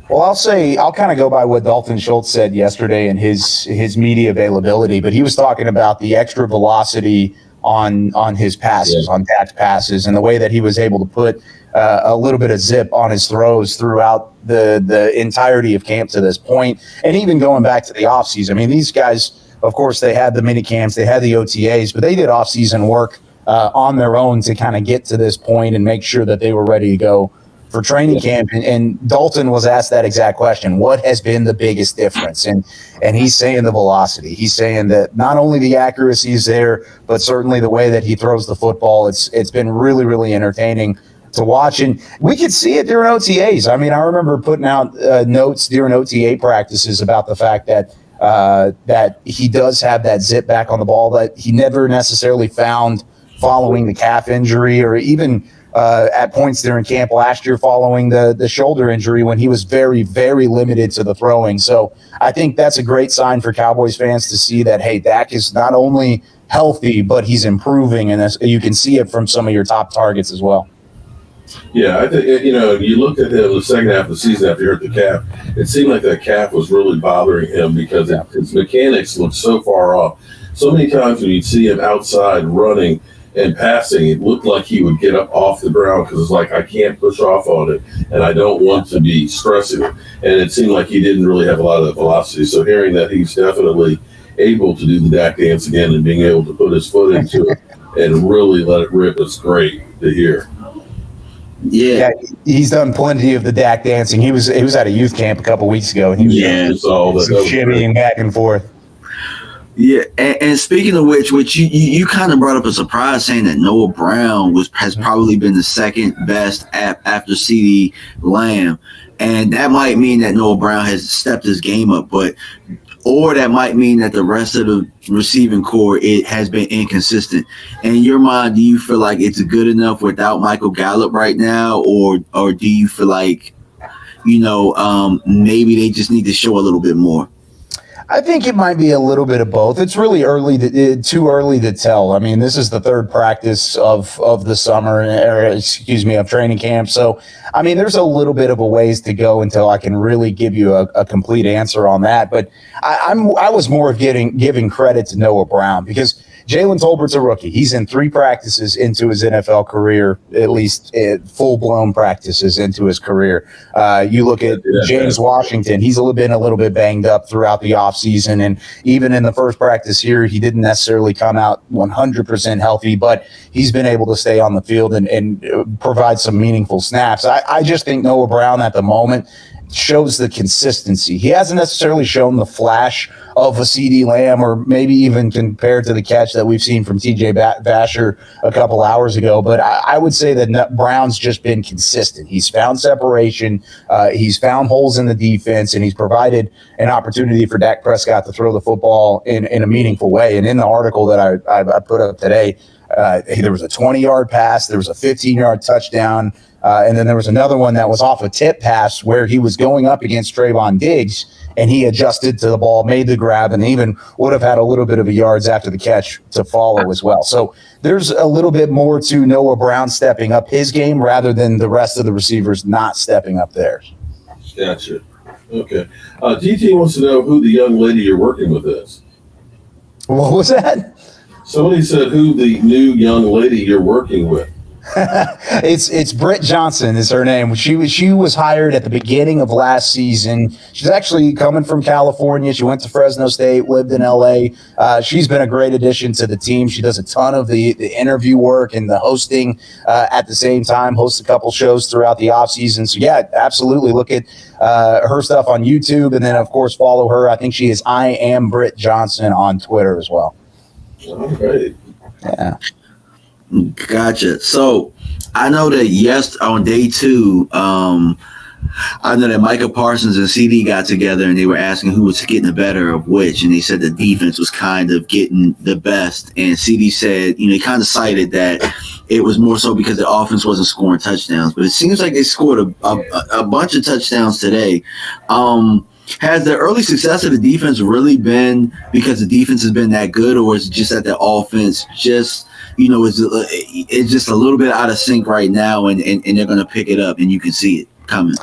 Well, I'll kind of go by what Dalton Schultz said yesterday in his media availability, but he was talking about the extra velocity on his passes, on Dak's passes, and the way that he was able to put a little bit of zip on his throws throughout the entirety of camp to this point, and even going back to the offseason. I mean, these guys, of course, they had the mini camps, they had the OTAs, but they did offseason work on their own to kind of get to this point and make sure that they were ready to go for training camp. And Dalton was asked that exact question: what has been the biggest difference? And he's saying the velocity. He's saying that not only the accuracy is there, but certainly the way that he throws the football. It's been really, really entertaining to watch. And we could see it during OTAs. I mean, I remember putting out notes during OTA practices about the fact that he does have that zip back on the ball that he never necessarily found following the calf injury, or even at points during camp last year following the shoulder injury, when he was very, very limited to the throwing. So I think that's a great sign for Cowboys fans to see that, hey, Dak is not only healthy, but he's improving, and you can see it from some of your top targets as well. Yeah, I think, you looked at him the second half of the season after he hurt the calf. It seemed like that calf was really bothering him because his mechanics looked so far off. So many times when you'd see him outside running and passing, it looked like he would get up off the ground because it's like, I can't push off on it, and I don't want to be stressing it. And it seemed like he didn't really have a lot of velocity. So hearing that he's definitely able to do the Dak dance again and being able to put his foot into it and really let it rip is great to hear. Yeah, he's done plenty of the Dak dancing. He was at a youth camp a couple weeks ago, and he was shimmying back and forth. Yeah, and speaking of which you kind of brought up a surprise, saying that Noah Brown has probably been the second best after CeeDee Lamb, and that might mean that Noah Brown has stepped his game up, or that might mean that the rest of the receiving core has been inconsistent. In your mind, do you feel like it's good enough without Michael Gallup right now, or do you feel like maybe they just need to show a little bit more? I think it might be a little bit of both. It's really too early to tell. I mean, this is the third practice of the summer, of training camp. So, I mean, there's a little bit of a ways to go until I can really give you a complete answer on that. But I was more of giving credit to Noah Brown because Jalen Tolbert's a rookie. He's in 3 practices into his NFL career, at least full-blown practices into his career. You look at James Washington. He's been a little bit banged up throughout the offseason, and even in the first practice here, he didn't necessarily come out 100% healthy, but he's been able to stay on the field and provide some meaningful snaps. I just think Noah Brown at the moment shows the consistency. He hasn't necessarily shown the flash of a CeeDee Lamb, or maybe even compared to the catch that we've seen from TJ Vasher a couple hours ago. But I would say that Brown's just been consistent. He's found separation. He's found holes in the defense, and he's provided an opportunity for Dak Prescott to throw the football in a meaningful way. And in the article that I put up today, there was a 20-yard pass. There was a 15-yard touchdown. And then there was another one that was off a tip pass where he was going up against Trevon Diggs, and he adjusted to the ball, made the grab, and even would have had a little bit of a yards after the catch to follow as well. So there's a little bit more to Noah Brown stepping up his game rather than the rest of the receivers not stepping up theirs. Gotcha. Okay. DT wants to know who the young lady you're working with is. What was that? Somebody said who the new young lady you're working with. It's Britt Johnson is her name. She was hired at the beginning of last season. She's actually coming from California. She went to Fresno State, lived in LA. She's been a great addition to the team. She does a ton of the interview work and the hosting at the same time, hosts a couple shows throughout the offseason. So yeah, absolutely look at her stuff on YouTube, and then of course follow her. I think she is I Am Britt Johnson on Twitter as well. All right. Yeah. Gotcha. So I know that on day 2, I know that Micah Parsons and CD got together and they were asking who was getting the better of which, and they said the defense was kind of getting the best. And CD said, he kind of cited that it was more so because the offense wasn't scoring touchdowns, but it seems like they scored a bunch of touchdowns today. Has the early success of the defense really been because the defense has been that good, or is it just that the offense just it's just a little bit out of sync right now, and they're going to pick it up, and you can see it coming?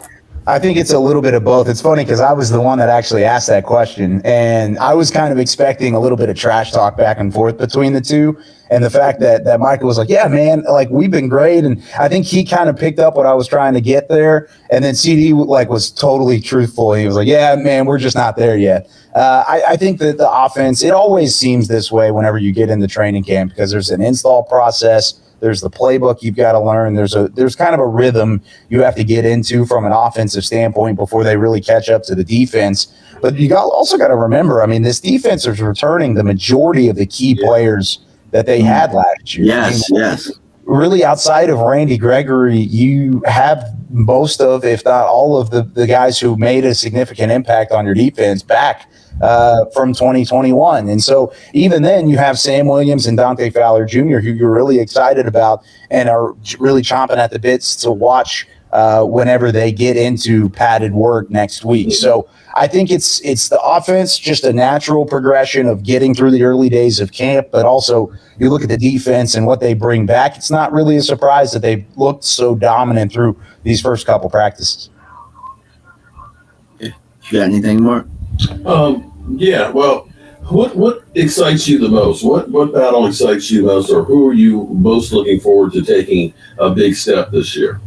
I think it's a little bit of both. It's funny because I was the one that actually asked that question, and I was kind of expecting a little bit of trash talk back and forth between the two. And the fact that Michael was like, yeah, man, like we've been great. And I think he kind of picked up what I was trying to get there. And then CD was totally truthful. He was like, yeah, man, we're just not there yet. I think that the offense, it always seems this way whenever you get into training camp, because there's an install process. There's the playbook you've got to learn. There's kind of a rhythm you have to get into from an offensive standpoint before they really catch up to the defense. But you also got to remember, I mean, this defense is returning the majority of the key players that they had last year. Yes. Really, outside of Randy Gregory, you have most of, if not all of the guys who made a significant impact on your defense back from 2021. And so even then you have Sam Williams and Dante Fowler Jr., who you're really excited about and are really chomping at the bits to watch whenever they get into padded work next week. So I think it's the offense, just a natural progression of getting through the early days of camp, but also you look at the defense and what they bring back. It's not really a surprise that they've looked so dominant through these first couple practices. You got anything, Mark? Yeah. Well, what excites you the most? What battle excites you most, or who are you most looking forward to taking a big step this year?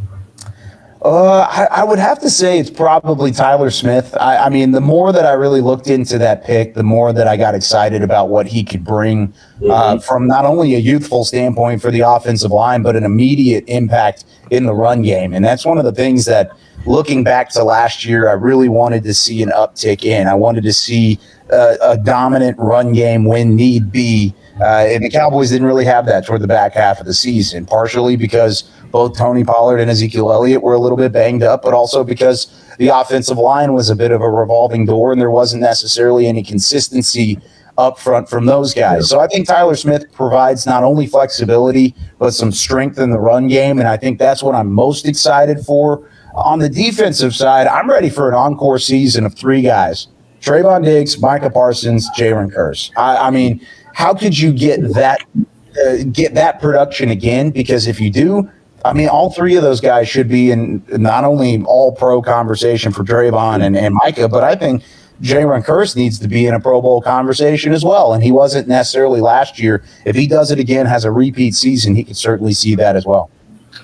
I would have to say it's probably Tyler Smith. I mean, the more that I really looked into that pick, the more that I got excited about what he could bring from not only a youthful standpoint for the offensive line, but an immediate impact in the run game. And that's one of the things that, looking back to last year, I really wanted to see an uptick in. I wanted to see a dominant run game when need be. And the Cowboys didn't really have that toward the back half of the season, partially because both Tony Pollard and Ezekiel Elliott were a little bit banged up, but also because the offensive line was a bit of a revolving door and there wasn't necessarily any consistency up front from those guys. So I think Tyler Smith provides not only flexibility, but some strength in the run game, and I think that's what I'm most excited for. On the defensive side, I'm ready for an encore season of 3 guys: Trevon Diggs, Micah Parsons, Jalen Kearse. I mean, how could you get that production again? Because if you do, I mean, all 3 of those guys should be in not only all-pro conversation for Trevon and Micah, but I think Jalen Kearse needs to be in a Pro Bowl conversation as well, and he wasn't necessarily last year. If he does it again, has a repeat season, he could certainly see that as well.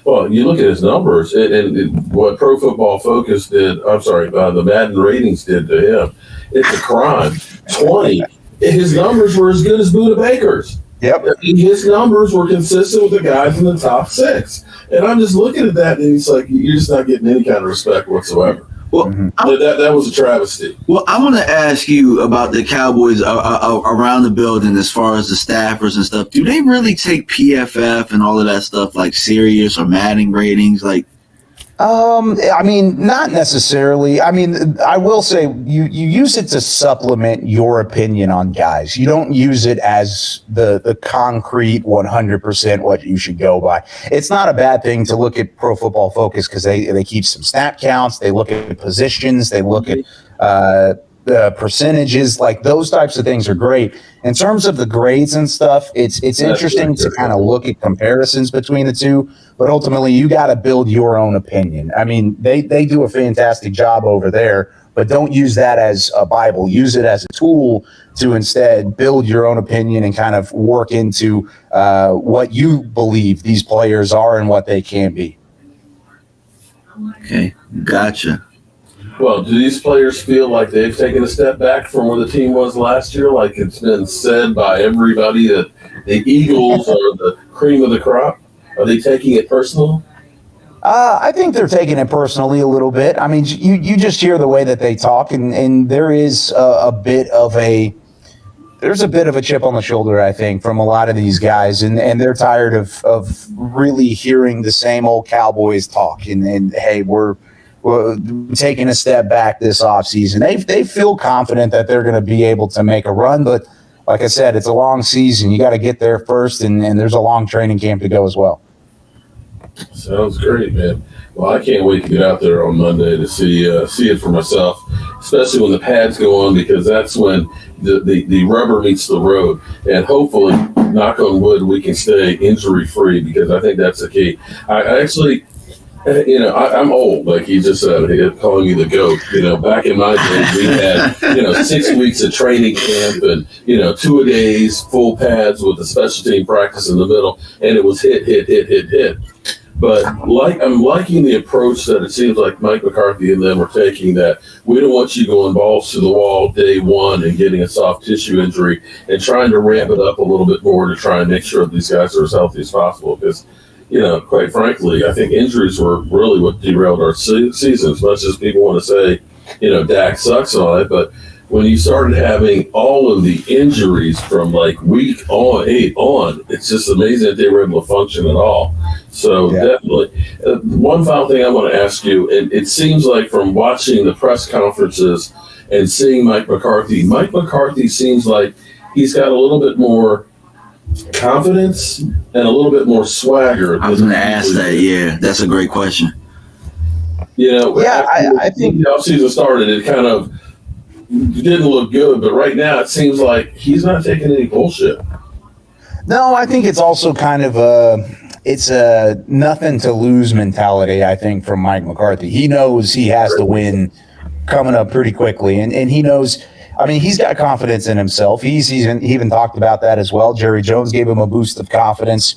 Well, you look at his numbers and what Pro Football Focus did. I'm sorry, the Madden ratings did to him. It's a crime. 20. His numbers were as good as Buda Baker's. Yep. His numbers were consistent with the guys in the top 6. And I'm just looking at that, and it's like you're just not getting any kind of respect whatsoever. Well, that was a travesty. Well, I want to ask you about the Cowboys around the building as far as the staffers and stuff. Do they really take PFF and all of that stuff like serious or Madden ratings? Like, I mean, not necessarily. I mean, I will say you use it to supplement your opinion on guys. You don't use it as the concrete 100% what you should go by. It's not a bad thing to look at Pro Football Focus because they keep some snap counts. They look at positions. They look at the percentages. Like those types of things are great. In terms of the grades and stuff, it's interesting to kind of look at comparisons between the two. But ultimately, you got to build your own opinion. I mean, they do a fantastic job over there, but don't use that as a Bible. Use it as a tool to instead build your own opinion and kind of work into what you believe these players are and what they can be. Okay, gotcha. Well, do these players feel like they've taken a step back from where the team was last year? Like it's been said by everybody that the Eagles are the cream of the crop? Are they taking it personal? I think they're taking it personally a little bit. I mean, you just hear the way that they talk, and there is a bit of a chip on the shoulder, I think, from a lot of these guys, and they're tired of really hearing the same old Cowboys talk. And hey, we're taking a step back this offseason. They feel confident that they're going to be able to make a run, but like I said, it's a long season. You got to get there first, and there's a long training camp to go as well. Sounds great, man. Well, I can't wait to get out there on Monday to see it for myself, especially when the pads go on, because that's when the rubber meets the road. And hopefully, knock on wood, we can stay injury-free, because I think that's the key. I actually, I'm old, like you just said, calling me the GOAT. Back in my days, we had, 6 weeks of training camp and, 2-a-days, full pads with a special team practice in the middle, and it was hit. But I'm liking the approach that it seems like Mike McCarthy and them are taking, that we don't want you going balls to the wall day one and getting a soft tissue injury, and trying to ramp it up a little bit more to try and make sure these guys are as healthy as possible. Because, quite frankly, I think injuries were really what derailed our season, as much as people want to say, Dak sucks on it. But when you started having all of the injuries from like week 8 on, it's just amazing that they were able to function at all. So definitely. One final thing I want to ask you, and it seems like from watching the press conferences and seeing Mike McCarthy seems like he's got a little bit more confidence and a little bit more swagger. I was going to ask that. Yeah, that's a great question. I think the offseason started, it kind of didn't look good, but right now it seems like he's not taking any bullshit. No, I think it's also kind of a nothing to lose mentality, I think, from Mike McCarthy. He knows he has to win coming up pretty quickly, and he knows. I mean, he's got confidence in himself. He even talked about that as well. Jerry Jones gave him a boost of confidence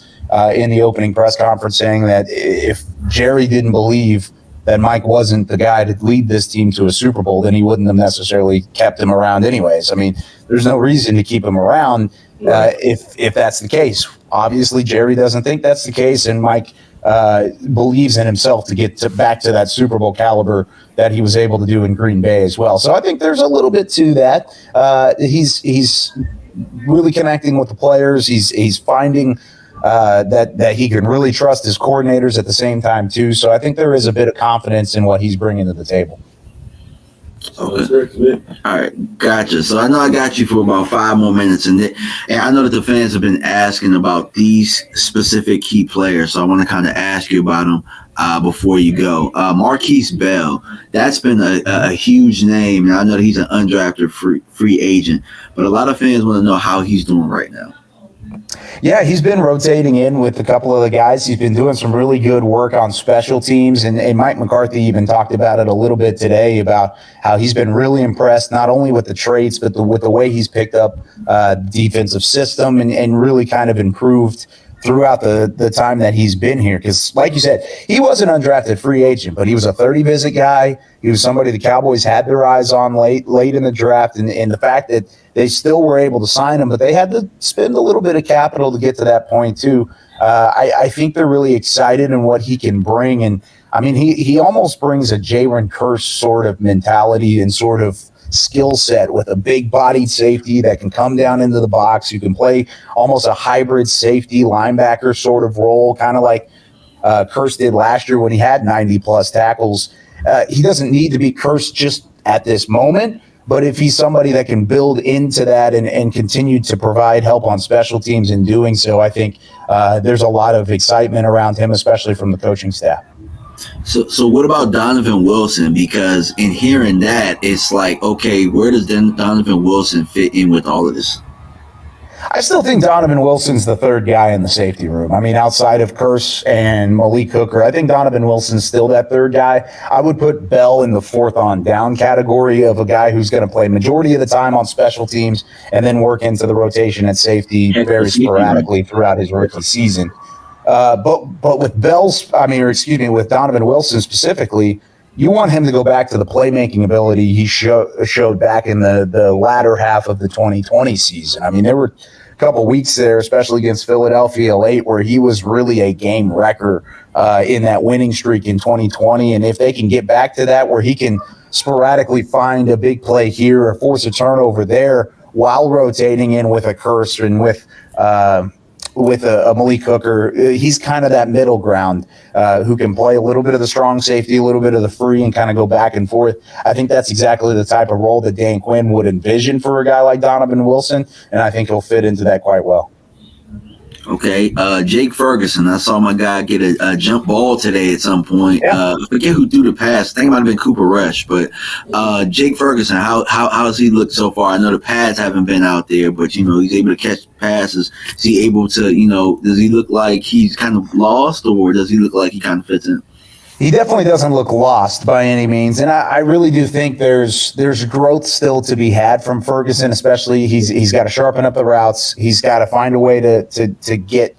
in the opening press conference, saying that if Jerry didn't believe that Mike wasn't the guy to lead this team to a Super Bowl, then he wouldn't have necessarily kept him around anyways. I mean, there's no reason to keep him around if that's the case. Obviously, Jerry doesn't think that's the case, and Mike believes in himself to get back to that Super Bowl caliber that he was able to do in Green Bay as well. So I think there's a little bit to that. He's really connecting with the players. He's finding that he can really trust his coordinators at the same time too. So I think there is a bit of confidence in what he's bringing to the table. Okay. All right, gotcha. So I know I got you for about 5 more minutes, and I know that the fans have been asking about these specific key players. So I want to kind of ask you about them before you go. Marquise Bell, that's been a huge name, and I know that he's an undrafted free agent, but a lot of fans want to know how he's doing right now. Yeah, he's been rotating in with a couple of the guys. He's been doing some really good work on special teams, and Mike McCarthy even talked about it a little bit today about how he's been really impressed not only with the traits but with the way he's picked up defensive system and really kind of improved throughout the time that he's been here. Because like you said, he was an undrafted free agent, but he was a 30-visit guy. He was somebody the Cowboys had their eyes on late in the draft, and the fact that they still were able to sign him, but they had to spend a little bit of capital to get to that point too. I think they're really excited in what he can bring, and I mean he almost brings a Jaron Kearse sort of mentality and sort of skill set with a big-bodied safety that can come down into the box. You can play almost a hybrid safety linebacker sort of role, kind of like Kearse did last year when he had 90-plus tackles. He doesn't need to be Kearse just at this moment, but if he's somebody that can build into that and continue to provide help on special teams in doing so, I think there's a lot of excitement around him, especially from the coaching staff. So what about Donovan Wilson? Because in hearing that, it's like, okay, where does Donovan Wilson fit in with all of this? I still think Donovan Wilson's the third guy in the safety room. I mean, outside of Kearse and Malik Hooker, I think Donovan Wilson's still that third guy. I would put Bell in the fourth on down category of a guy who's going to play majority of the time on special teams and then work into the rotation at safety very sporadically throughout his rookie season. But with with Donovan Wilson specifically, you want him to go back to the playmaking ability he showed back in the latter half of the 2020 season. I mean, there were a couple weeks there, especially against Philadelphia late, where he was really a game wrecker in that winning streak in 2020. And if they can get back to that, where he can sporadically find a big play here or force a turnover there while rotating in with a Kearse and with a Malik Hooker, he's kind of that middle ground who can play a little bit of the strong safety, a little bit of the free, and kind of go back and forth. I think that's exactly the type of role that Dan Quinn would envision for a guy like Donovan Wilson, and I think he'll fit into that quite well. Okay, Jake Ferguson. I saw my guy get a jump ball today at some point. Yeah. I forget who threw the pass. I think it might have been Cooper Rush. But Jake Ferguson, how has he looked so far? I know the pads haven't been out there, but, he's able to catch passes. Is he able to, does he look like he's kind of lost, or does he look like he kind of fits in? He definitely doesn't look lost by any means, and I really do think there's growth still to be had from Ferguson. Especially he's got to sharpen up the routes. He's got to find a way to get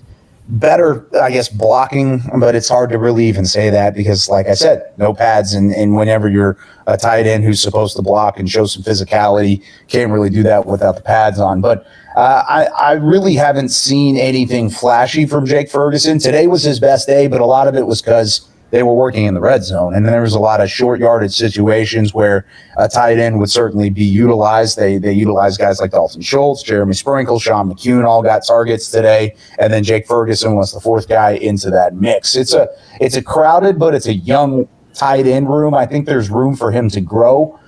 better, I guess, blocking. But it's hard to really even say that because, like I said, no pads, and whenever you're a tight end who's supposed to block and show some physicality, can't really do that without the pads on. But I really haven't seen anything flashy from Jake Ferguson. Today was his best day, but a lot of it was because they were working in the red zone. And then there was a lot of short yardage situations where a tight end would certainly be utilized. They utilized guys like Dalton Schultz, Jeremy Sprinkle, Sean McCune all got targets today. And then Jake Ferguson was the fourth guy into that mix. It's a crowded, but it's a young tight end room. I think there's room for him to grow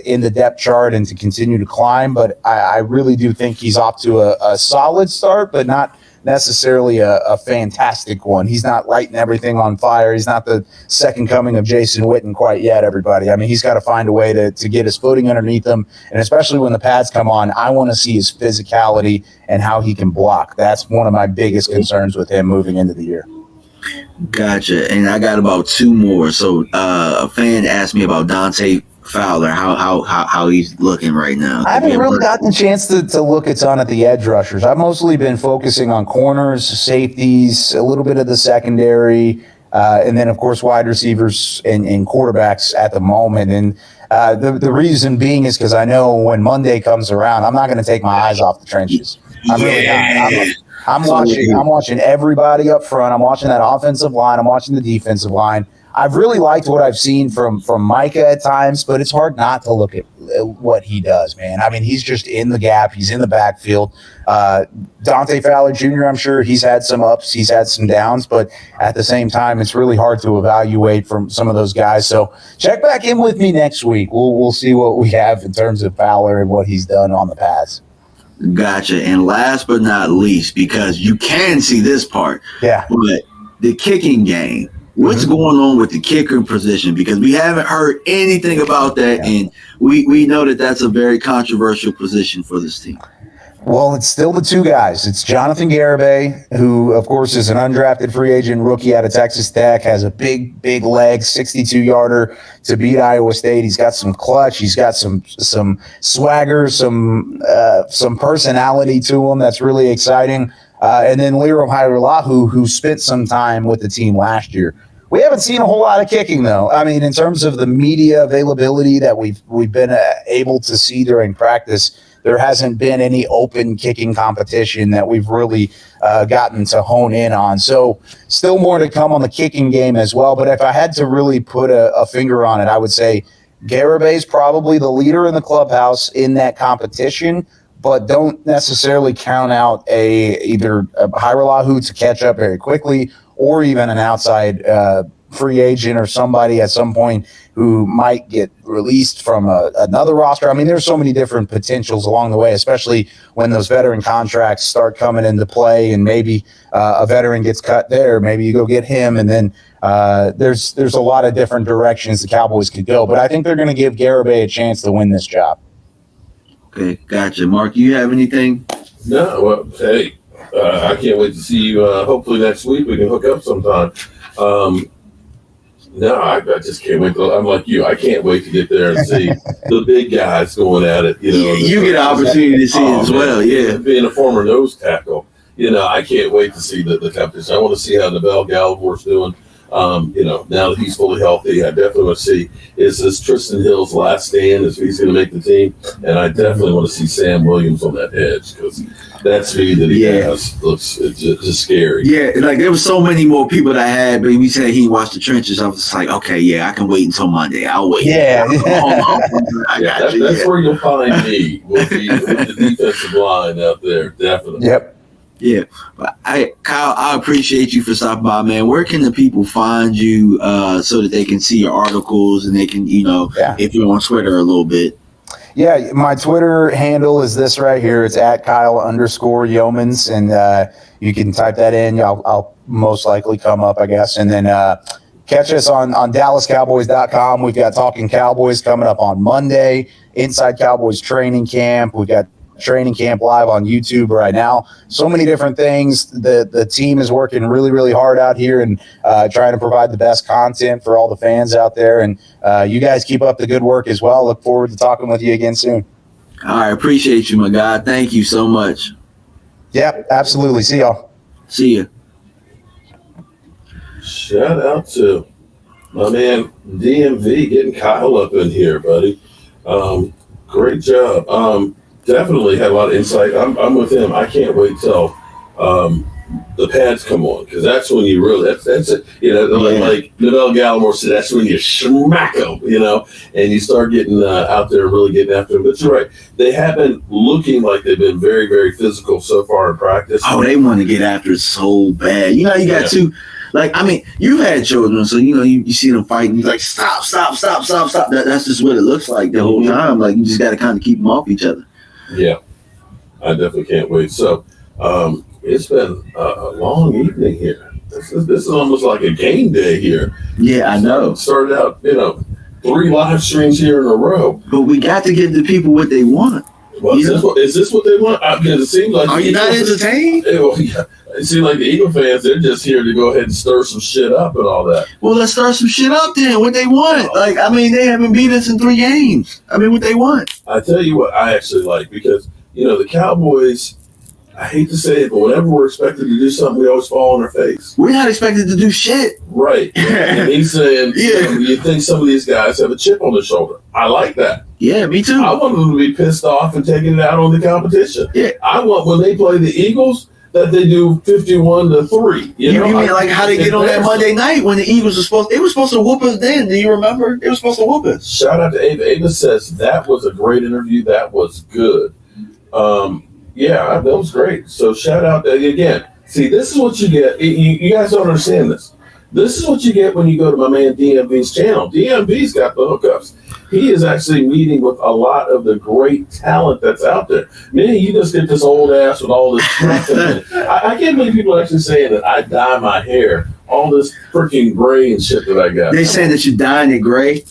in the depth chart and to continue to climb. But I really do think he's off to a solid start, but not necessarily a fantastic one. He's not lighting everything on fire. He's not the second coming of Jason Witten quite yet, everybody. I mean, he's got to find a way to get his footing underneath him, and especially when the pads come on, I want to see his physicality and how he can block. That's one of my biggest concerns with him moving into the year. Gotcha. And I got about two more. So a fan asked me about Dante Fowler, how he's looking right now. I haven't really gotten a chance to look a ton at the edge rushers. I've mostly been focusing on corners, safeties, a little bit of the secondary, and then, of course, wide receivers and quarterbacks at the moment. And the reason being is because I know when Monday comes around, I'm not going to take my eyes off the trenches. I'm really not. I'm watching everybody up front. I'm watching that offensive line. I'm watching the defensive line. I've really liked what I've seen from Micah at times, but it's hard not to look at what he does, man. I mean, he's just in the gap. He's in the backfield. Dante Fowler Jr., I'm sure he's had some ups, he's had some downs, but at the same time, it's really hard to evaluate from some of those guys. So check back in with me next week. We'll see what we have in terms of Fowler and what he's done on the pass. Gotcha. And last but not least, because you can see this part, but the kicking game. What's going on with the kicker position? Because we haven't heard anything about that, and we know that that's a very controversial position for this team. Well, it's still the two guys. It's Jonathan Garibay, who, of course, is an undrafted free agent rookie out of Texas Tech, has a big leg, 62-yarder to beat Iowa State. He's got some clutch. He's got some swagger, some personality to him that's really exciting. And then Liram Hajrullahu, who spent some time with the team last year. We haven't seen a whole lot of kicking, though. I mean, in terms of the media availability that we've been able to see during practice, there hasn't been any open kicking competition that we've really gotten to hone in on. So still more to come on the kicking game as well. But if I had to really put a finger on it, I would say Garibay is probably the leader in the clubhouse in that competition, but don't necessarily count out either a Hajrullahu to catch up very quickly or even an outside free agent or somebody at some point who might get released from another roster. I mean, there's so many different potentials along the way, especially when those veteran contracts start coming into play and maybe a veteran gets cut there. Maybe you go get him, and then there's a lot of different directions the Cowboys could go. But I think they're going to give Garibay a chance to win this job. Okay, gotcha. Mark, you have anything? No, well, hey, I can't wait to see you. Hopefully next week we can hook up sometime. No, I just can't wait. I'm like you. I can't wait to get there and see the big guys going at it. You get an opportunity to see it as well. Yeah, being a former nose tackle, I can't wait to see the competition. I want to see how Nabel Gallivor's doing. Now that he's fully healthy, I definitely want to see is this Tristan Hill's last stand if he's going to make the team, and I definitely want to see Sam Williams on that edge because that speed that he has looks just scary. Yeah, like there was so many more people that had, but we said he watched the trenches. I was just like, okay, yeah, I can wait until Monday. I'll wait. Yeah, that's where you'll find me. Will be with the defensive line out there, definitely. Yep. Yeah, Kyle, I appreciate you for stopping by, man. Where can the people find you so that they can see your articles and they can, if you're on Twitter a little bit? Yeah, my Twitter handle is this right here. It's at Kyle_Yeomans, and you can type that in. I'll most likely come up, I guess. And then catch us on DallasCowboys.com. We've got Talking Cowboys coming up on Monday, Inside Cowboys Training Camp. We've got Training Camp live on YouTube right now. So many different things. The team is working really, really hard out here and trying to provide the best content for all the fans out there. And you guys keep up the good work as well. Look forward to talking with you again soon. All right. Appreciate you, my guy. Thank you so much. Yep, absolutely. See y'all. See you. Shout out to my man DMV getting Kyle up in here, buddy. Great job. Definitely had a lot of insight. I'm with him. I can't wait till the pads come on because that's when you really that's it. Like Nabel Gallimore said, that's when you smack them, and you start getting out there and really getting after them. But you're right, they have been looking like they've been very, very physical so far in practice. Oh, they want to get after it so bad. You got to. Like, I mean, you've had children, so, you see them fighting. You're like, stop. That's just what it looks like the whole time. Like, you just got to kind of keep them off each other. Yeah, I definitely can't wait. So it's been a long evening here. This is almost like a game day here. Yeah, I know. Started out, 3 live streams here in a row. But we got to give the people what they want. Well, is this what they want? Because it seems like... Are you not entertained? It seems like the Eagle fans, they're just here to go ahead and stir some shit up and all that. Well, let's stir some shit up then. What they want. Like, I mean, they haven't beat us in 3 games. I mean, what they want. I tell you what I actually like because, the Cowboys, I hate to say it, but whenever we're expected to do something, we always fall on our face. We're not expected to do shit. Right. And he's saying, you think some of these guys have a chip on their shoulder. I like that. Yeah, me too. I want them to be pissed off and taking it out on the competition. Yeah. I want when they play the Eagles that they do 51-3. You mean like how they get on that Monday night when the Eagles were supposed to whoop us then? Do you remember? They were supposed to whoop us. Shout out to Ava. Ava says that was a great interview. That was good. That was great. So shout out again. See, this is what you get. You guys don't understand this. This is what you get when you go to my man DMV's channel. DMV's got the hookups. He is actually meeting with a lot of the great talent that's out there. Man, you just get this old ass with all this stuff. I can't believe people are actually saying that I dye my hair. All this freaking gray and shit that I got. They saying that you're dyeing it gray?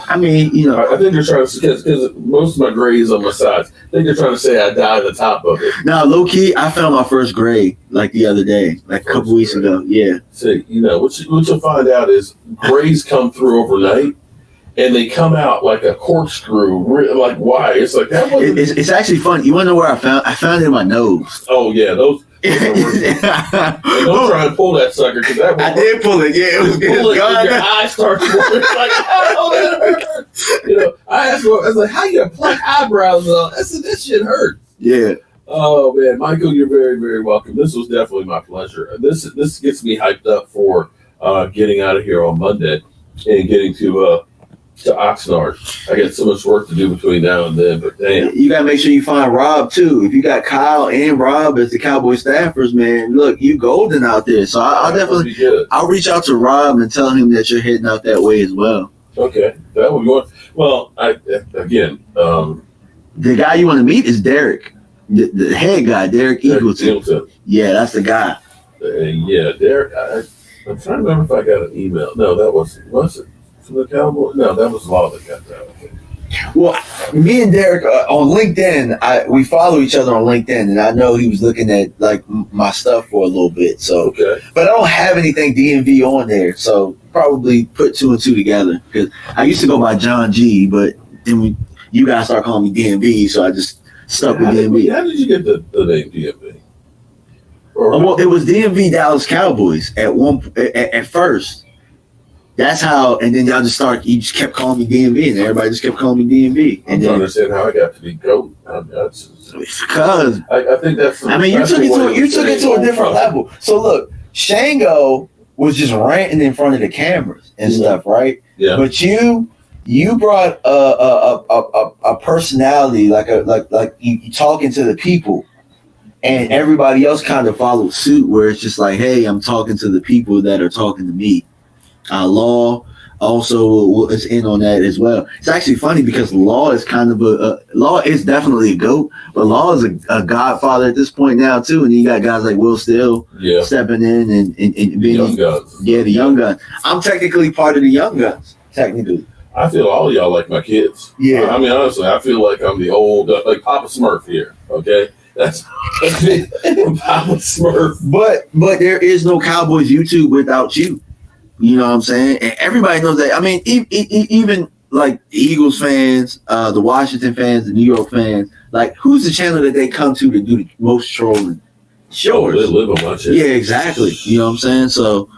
I mean, I think they're trying to, because most of my gray is on my sides. I think they're trying to say I died at the top of it. Now, low key, I found my first gray like the other day, like a couple weeks ago. Yeah. See, what you'll find out is grays come through overnight, and they come out like a corkscrew. Like, why? It's like that wasn't. It's actually fun. You want to know where I found? I found it in my nose. Oh yeah, those. Don't try and pull that sucker, because that. I did pull it. Yeah, it was good. Your eyes start to work. Like, oh, that hurts. I was like, how you pluck eyebrows on? I said, that shit hurts. Yeah. Oh man, Michael, you're very, very welcome. This was definitely my pleasure. This gets me hyped up for getting out of here on Monday and getting to Oxnard. I got so much work to do between now and then, but damn. You got to make sure you find Rob, too. If you got Kyle and Rob as the Cowboys staffers, man, look, you golden out there. So I'll definitely, I'll reach out to Rob and tell him that you're heading out that way as well. Okay. That would be one. Well, the guy you want to meet is Derek, the head guy, Derek Eagleton. Yeah, that's the guy. Yeah, Derek. I'm trying to remember if I got an email. No, that was it from the Cowboys? No, that was Law that got that. Okay. Well, me and Derek on LinkedIn, we follow each other on LinkedIn, and I know he was looking at like my stuff for a little bit. So, okay. But I don't have anything DMV on there, so probably put 2 and 2 together. Because I used to go by John G, but then you guys start calling me DMV, so I just stuck with DMV. How did you get the name DMV? Well, it was DMV Dallas Cowboys at first. That's how, and then y'all you just kept calling me DMV, and everybody just kept calling me DMV. I'm trying to understand how I got to be GOAT. Because I think that's. I mean, you took it to a different level. So look, Shango was just ranting in front of the cameras and stuff, right? Yeah. But you brought a personality, like you talking to the people, and everybody else kind of followed suit, where it's just like, hey, I'm talking to the people that are talking to me. Law also is in on that as well. It's actually funny because Law is kind of Law is definitely a GOAT, but Law is a godfather at this point now too. And you got guys like Will Still stepping in and being young guns. Yeah, the young guns. I'm technically part of the young guns. Technically, I feel all of y'all like my kids. Yeah, I mean honestly, I feel like I'm the old like Papa Smurf here. Okay. That's me, Papa Smurf. But there is no Cowboys YouTube without you. You know what I'm saying? And everybody knows that. I mean, even like Eagles fans, the Washington fans, the New York fans, like who's the channel that they come to do the most trolling? Sure. They live on my channel. Yeah, exactly. You know what I'm saying? So,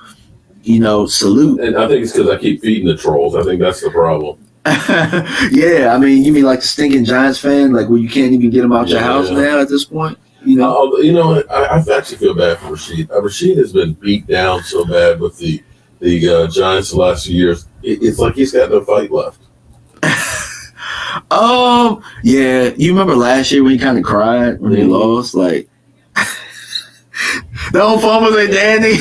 salute. And I think it's because I keep feeding the trolls. I think that's the problem. Yeah, I mean, you mean like the stinking Giants fan, like where you can't even get them out your house now at this point? I actually feel bad for Rashid. Rashid has been beat down so bad with the Giants the last few years. It's like he's got no fight left. Yeah. You remember last year when he kind of cried when they lost? Like, don't fumble it, Danny.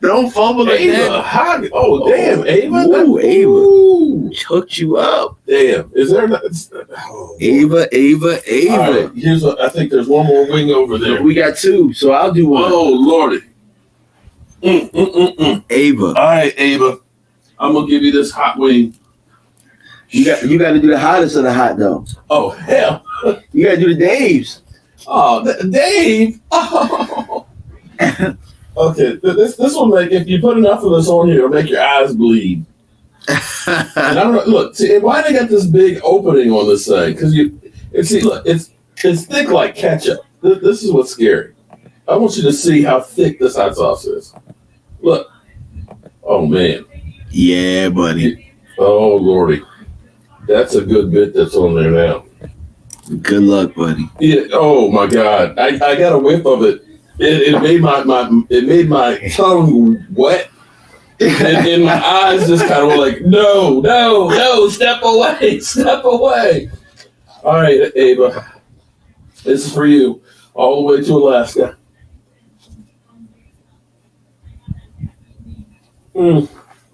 Don't fumble it, Danny. Oh, damn, Ava. Ooh, Ava. Hooked you up. Damn. Is there not? Ava. All right, I think there's one more wing over there. We got 2, so I'll do one. Oh, Lordy. Ava. All right, Ava. I'm gonna give you this hot wing. You got to do the hottest of the hot though. Oh hell! You got to do the Daves. Oh, Dave. Oh. Okay, this will make, if you put enough of this on here, it'll make your eyes bleed. And I don't know. Look, see why they got this big opening on this thing? Because it's thick like ketchup. This is what's scary. I want you to see how thick this hot sauce is. Look. Oh, man. Yeah, buddy. Oh, Lordy. That's a good bit that's on there now. Good luck, buddy. Yeah. Oh, my God. I got a whiff of it. It made my tongue wet. And my eyes just kind of were like, no, step away. All right, Ava. This is for you. All the way to Alaska.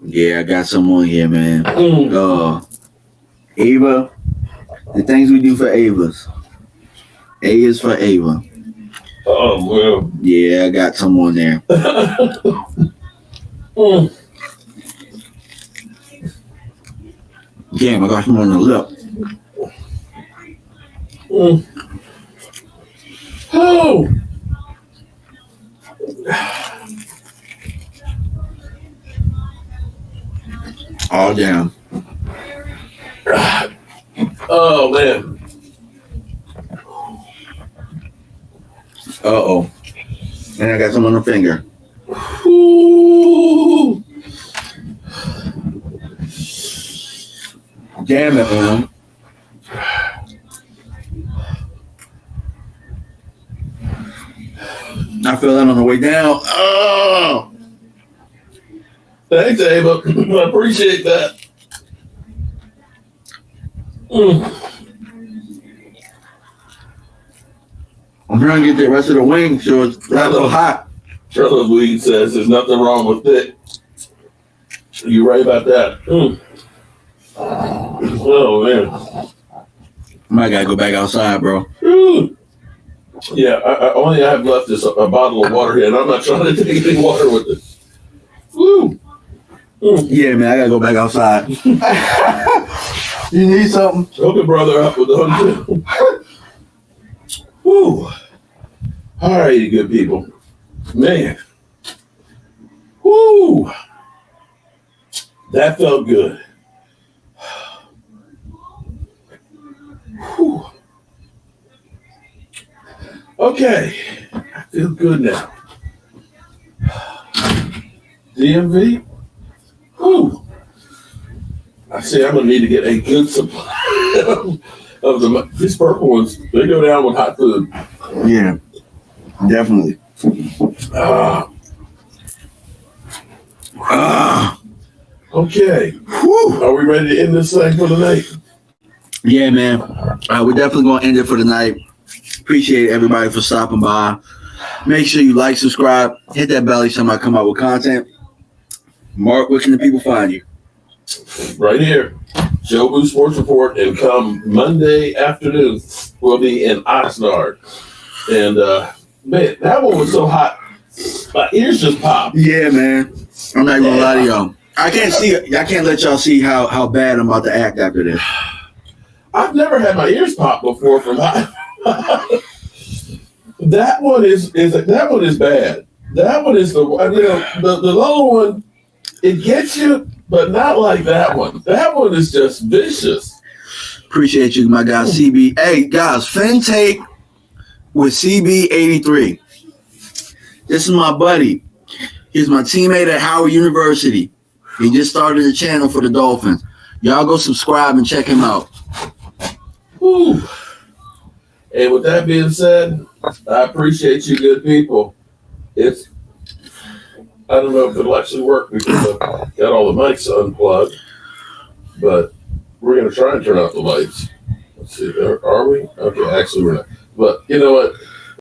Yeah, I got some on here, man. Ava, the things we do for Avas. A is for Ava. Oh, well. Yeah, I got some on there. Damn, I got some on the lip. Oh. Oh, damn. Oh, man. Uh-oh. And I got some on the finger. Ooh. Damn it, man. I feel that on the way down. Oh! Thanks, Ava. I appreciate that. I'm trying to get the rest of the wing so it's not a little hot. Charles Weed says there's nothing wrong with it. You're right about that. Oh, man. I might gotta go back outside, bro. Yeah, I only I have left is a bottle of water here, and I'm not trying to take any water with it. Woo! Yeah, man, I gotta go back outside. You need something? Hook a brother up with the Woo! All right, you good people. Man. Woo! That felt good. Whew. Okay, I feel good now. DMV? Whew. I see I'm gonna need to get a good supply of these purple ones. They go down with hot food. Yeah, definitely. Okay. Whew. Are we ready to end this thing for the night? Yeah, man. We're definitely gonna end it for the night. Appreciate everybody for stopping by. Make sure you like, subscribe, hit that bell each time I come out with content. Mark, where can the people find you? Right here. Jobu Sports Report, and come Monday afternoon, we'll be in Oxnard. And man, that one was so hot. My ears just popped. Yeah, man. I'm not gonna lie to y'all. I can't let y'all see how bad I'm about to act after this. I've never had my ears pop before from hot. That one is bad. That one is the lower one. It gets you, but not like that one. That one is just vicious. Appreciate you, my guy, CB. Hey, guys, FinTake with CB83. This is my buddy. He's my teammate at Howard University. He just started a channel for the Dolphins. Y'all go subscribe and check him out. Whew. And with that being said, I appreciate you good people. I don't know if it'll actually work because I've got all the mics unplugged, but we're going to try and turn off the lights. Let's see, are we? Okay, actually we're not. But you know what?